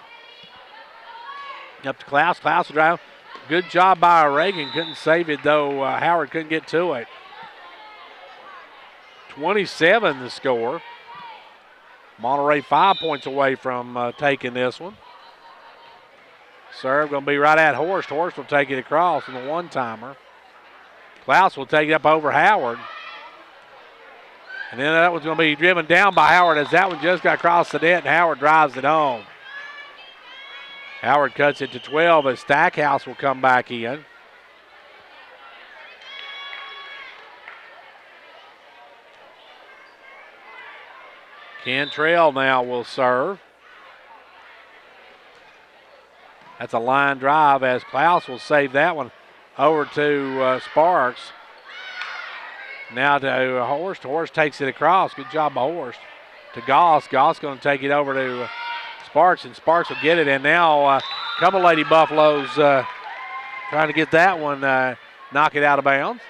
up to Klaus. Klaus will drive. Good job by Reagan. Couldn't save it, though. Howard couldn't get to it. 27 the score. Monterey 5 points away from taking this one. Serve going to be right at Horst. Horst will take it across in the one-timer. Klaus will take it up over Howard. And then that one's going to be driven down by Howard as that one just got across the net, and Howard drives it home. Howard cuts it to 12 as Stackhouse will come back in. Cantrell now will serve. That's a line drive as Klaus will save that one over to Sparks. Now to Horst. Horst takes it across. Good job by Horst. To Goss. Goss going to take it over to Sparks, and Sparks will get it. And now a couple Lady Buffaloes trying to get that one, knock it out of bounds.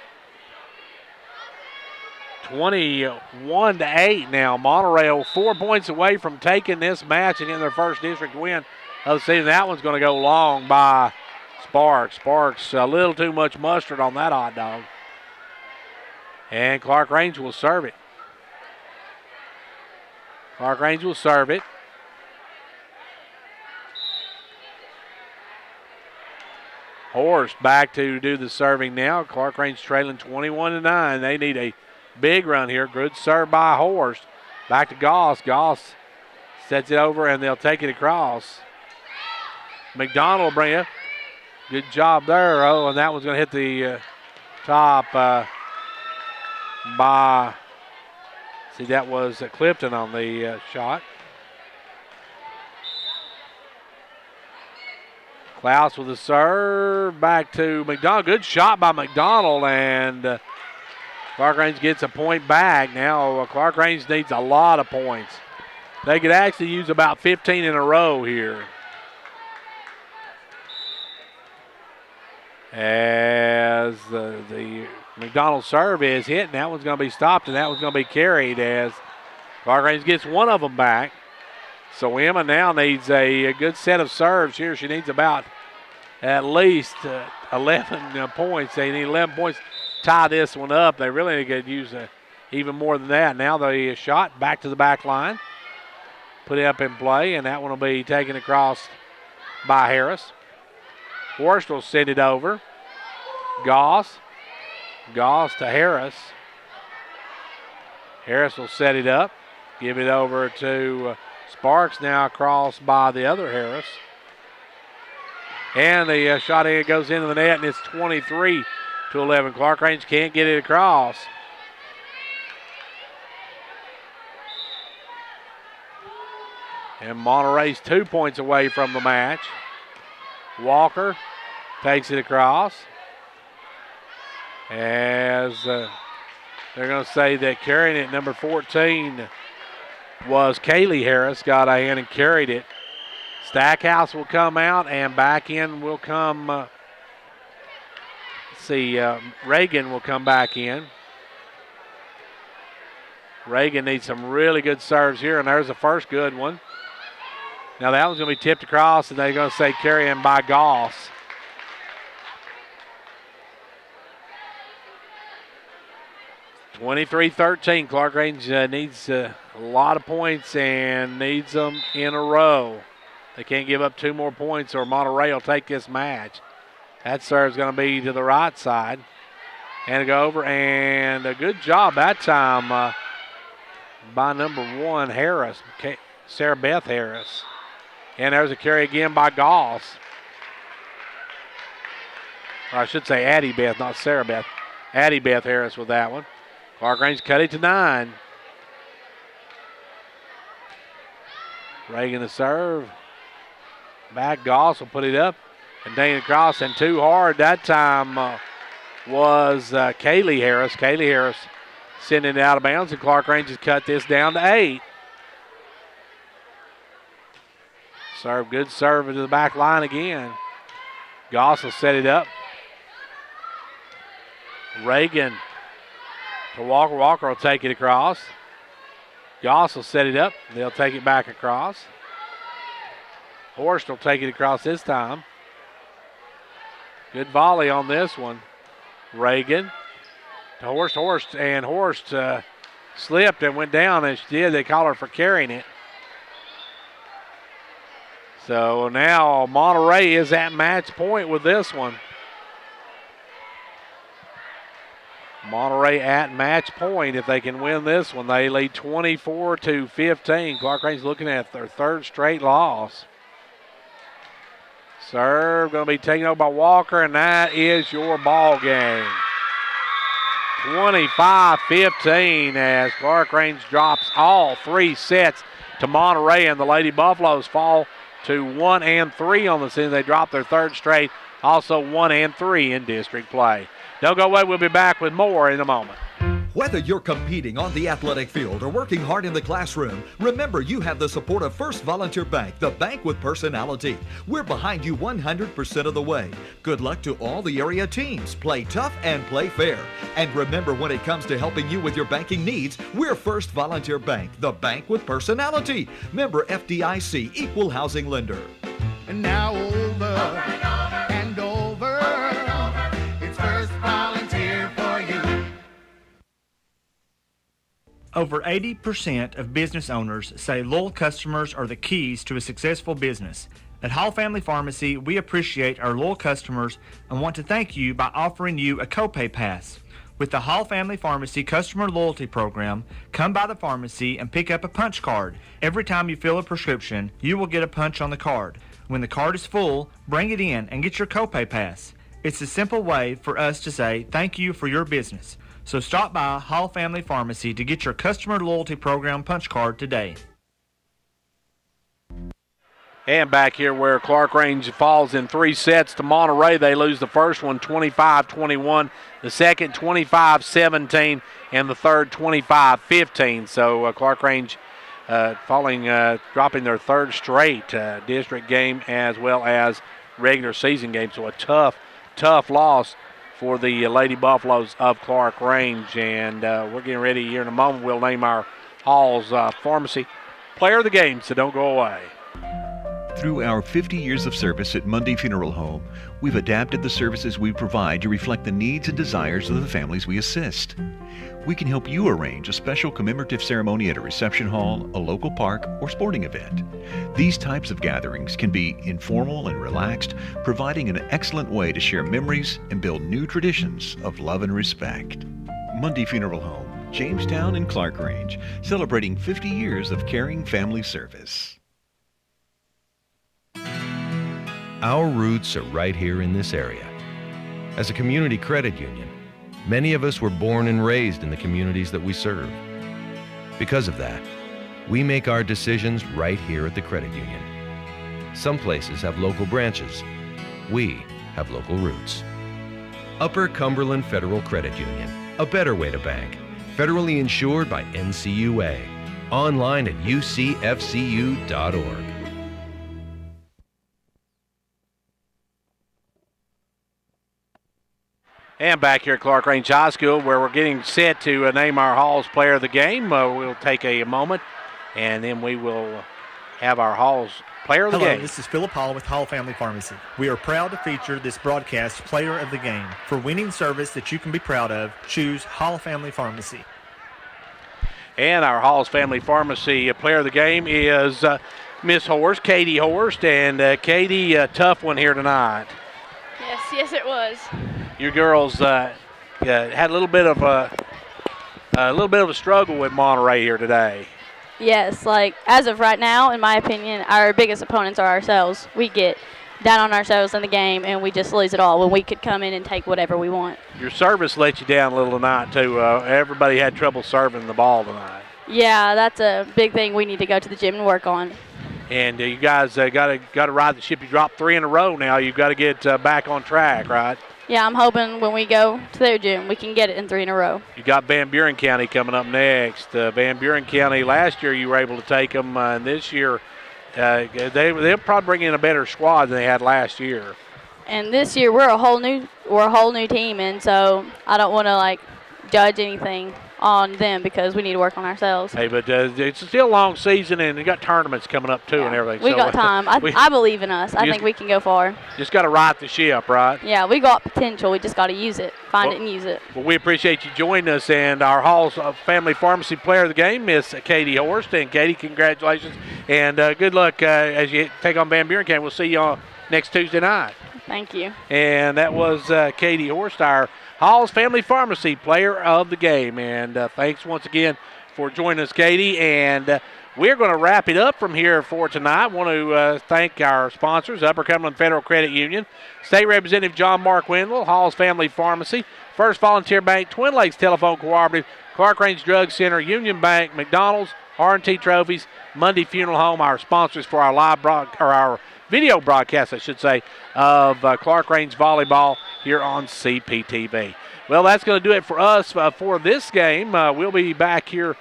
21-8 now. Monterey 4 points away from taking this match and getting their first district win of the season. That one's going to go long by Sparks. Sparks a little too much mustard on that hot dog. And Clarkrange will serve it. Clarkrange will serve it. Horst back to do the serving now. Clarkrange trailing 21-9. They need a big run here. Good serve by Horst. Back to Goss. Goss sets it over, and they'll take it across. McDonald will bring it. Good job there. Oh, and that one's going to hit the top by, see, that was Clifton on the shot. Klaus with the serve, back to McDonald. Good shot by McDonald, and Clarkrange gets a point back. Now Clarkrange needs a lot of points. They could actually use about 15 in a row here. As the McDonald serve is hit, and that one's going to be stopped, and that one's going to be carried as Clarkrange gets one of them back. So Emma now needs a good set of serves here. She needs about at least 11 points. They need 11 points to tie this one up. They really could use even more than that. Now the shot back to the back line. Put it up in play, and that one will be taken across by Harris. Horst will send it over. Goss. Goss to Harris. Harris will set it up. Give it over to Sparks, now across by the other Harris. And the shot in goes into the net, and it's 23-11. Clarkrange can't get it across. And Monterey's 2 points away from the match. Walker takes it across. As they're going to say that carrying it, number 14 was Kaylee Harris, got a hand and carried it. Stackhouse will come out, and back in will come, Reagan will come back in. Reagan needs some really good serves here, and there's the first good one. Now that one's going to be tipped across, and they're going to say carrying by Goss. (23-13). Clarkrange needs a lot of points and needs them in a row. They can't give up 2 more points or Monterey will take this match. That serve's going to be to the right side. And go over, and a good job that time by number 1, Harris, Sarah Beth Harris. And there's a carry again by Goss. Or I should say Addie Beth, not Sarah Beth. Addie Beth Harris with that one. Clarkrange cut it to 9. Reagan the serve. Back, Goss will put it up and dang it across, and too hard that time was Kaylee Harris. Kaylee Harris sending it out of bounds, and Clarkrange has cut this down to 8. Serve, good serve to the back line again. Goss will set it up. Reagan to Walker. Walker will take it across. Goss will set it up. They'll take it back across. Horst will take it across this time. Good volley on this one. Reagan to Horst. Horst slipped and went down. As she did, they call her for carrying it. So now Monterey is at match point with this one. Monterey at match point. If they can win this one, they lead 24-15. Clarkrange looking at their 3rd straight loss. Serve going to be taken over by Walker, and that is your ball game. 25-15 as Clarkrange drops all 3 sets to Monterey, and the Lady Buffaloes fall to 1-3 on the season. They drop their 3rd straight, also 1-3 in district play. Don't go away. We'll be back with more in a moment. Whether you're competing on the athletic field or working hard in the classroom, remember you have the support of First Volunteer Bank, the bank with personality. We're behind you 100% of the way. Good luck to all the area teams. Play tough and play fair. And remember, when it comes to helping you with your banking needs, we're First Volunteer Bank, the bank with personality. Member FDIC, equal housing lender. And now over and over, it's First Volunteer for you. Over 80% of business owners say loyal customers are the keys to a successful business. At Hall Family Pharmacy, we appreciate our loyal customers and want to thank you by offering you a copay pass. With the Hall Family Pharmacy Customer Loyalty Program, come by the pharmacy and pick up a punch card. Every time you fill a prescription, you will get a punch on the card. When the card is full, bring it in and get your copay pass. It's a simple way for us to say thank you for your business. So stop by Hall Family Pharmacy to get your Customer Loyalty Program punch card today. And back here where Clarkrange falls in 3 sets to Monterey, they lose the first one 25-21, the second 25-17, and the third 25-15. So Clarkrange dropping their 3rd straight district game as well as regular season game. So a tough loss for the Lady Buffaloes of Clarkrange. And we're getting ready here in a moment. We'll name our Hall's Pharmacy Player of the Game, so don't go away. Through our 50 years of service at Monday Funeral Home, we've adapted the services we provide to reflect the needs and desires of the families we assist. We can help you arrange a special commemorative ceremony at a reception hall, a local park, or sporting event. These types of gatherings can be informal and relaxed, providing an excellent way to share memories and build new traditions of love and respect. Monday Funeral Home, Jamestown and Clarkrange, celebrating 50 years of caring family service. Our roots are right here in this area. As a community credit union, many of us were born and raised in the communities that we serve. Because of that, we make our decisions right here at the credit union. Some places have local branches. We have local roots. Upper Cumberland Federal Credit Union, a better way to bank. Federally insured by NCUA. Online at ucfcu.org. And back here at Clarkrange High School, where we're getting set to name our Hall's Player of the Game. We'll take a moment, and then we will have our Hall's Player of the Game. Hello, this is Philip Hall with Hall Family Pharmacy. We are proud to feature this broadcast Player of the Game. For winning service that you can be proud of, choose Hall Family Pharmacy. And our Hall's Family Pharmacy Player of the Game is Miss Horst, Katie Horst. And Katie, a tough one here tonight. Yes, it was. Your girls had a little bit of a struggle with Monterey here today. Yes, like as of right now, in my opinion, our biggest opponents are ourselves. We get down on ourselves in the game, and we just lose it all when we could come in and take whatever we want. Your service let you down a little tonight, too. Everybody had trouble serving the ball tonight. Yeah, that's a big thing we need to go to the gym and work on. And you guys got to ride the ship. You dropped 3 in a row now. You've got to get back on track, right? Yeah, I'm hoping when we go to their gym, we can get it in 3 in a row. You got Van Buren County coming up next. Van Buren County, last year you were able to take them, and this year they'll probably bring in a better squad than they had last year. And this year we're a whole new team, and so I don't want to judge anything on them because we need to work on ourselves. Hey, but it's still a long season, and you got tournaments coming up too, and everything. We got time. I believe in us. I think we can go far. Just got to right the ship, right? Yeah, we got potential. We just got to use it, find it and use it. Well, we appreciate you joining us, and our Hall's Family Pharmacy Player of the Game, Miss Katie Horst. And Katie, congratulations, and good luck as you take on Van Buren County. We'll see you on next Tuesday night. Thank you. And that was Katie Horst, our Hall's Family Pharmacy Player of the Game. And thanks once again for joining us, Katie. And we're going to wrap it up from here for tonight. I want to thank our sponsors, Upper Cumberland Federal Credit Union, State Representative John Mark Wendell, Hall's Family Pharmacy, First Volunteer Bank, Twin Lakes Telephone Cooperative, Clarkrange Drug Center, Union Bank, McDonald's, R&T Trophies, Monday Funeral Home, our sponsors for our our video broadcast, I should say, of Clarkrange Volleyball here on CPTV. Well, that's going to do it for us for this game. We'll be back here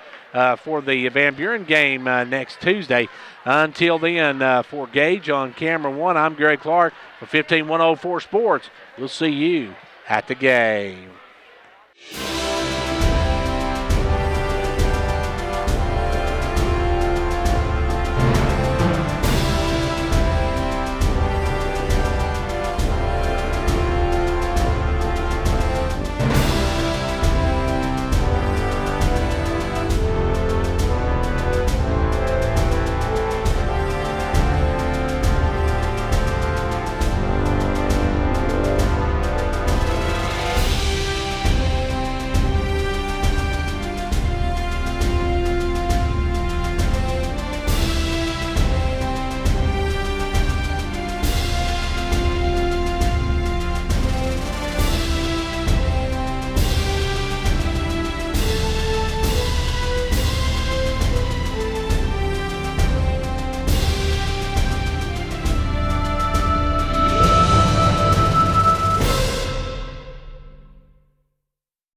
for the Van Buren game next Tuesday. Until then, for Gage on Camera 1, I'm Greg Clark for 15104 Sports. We'll see you at the game.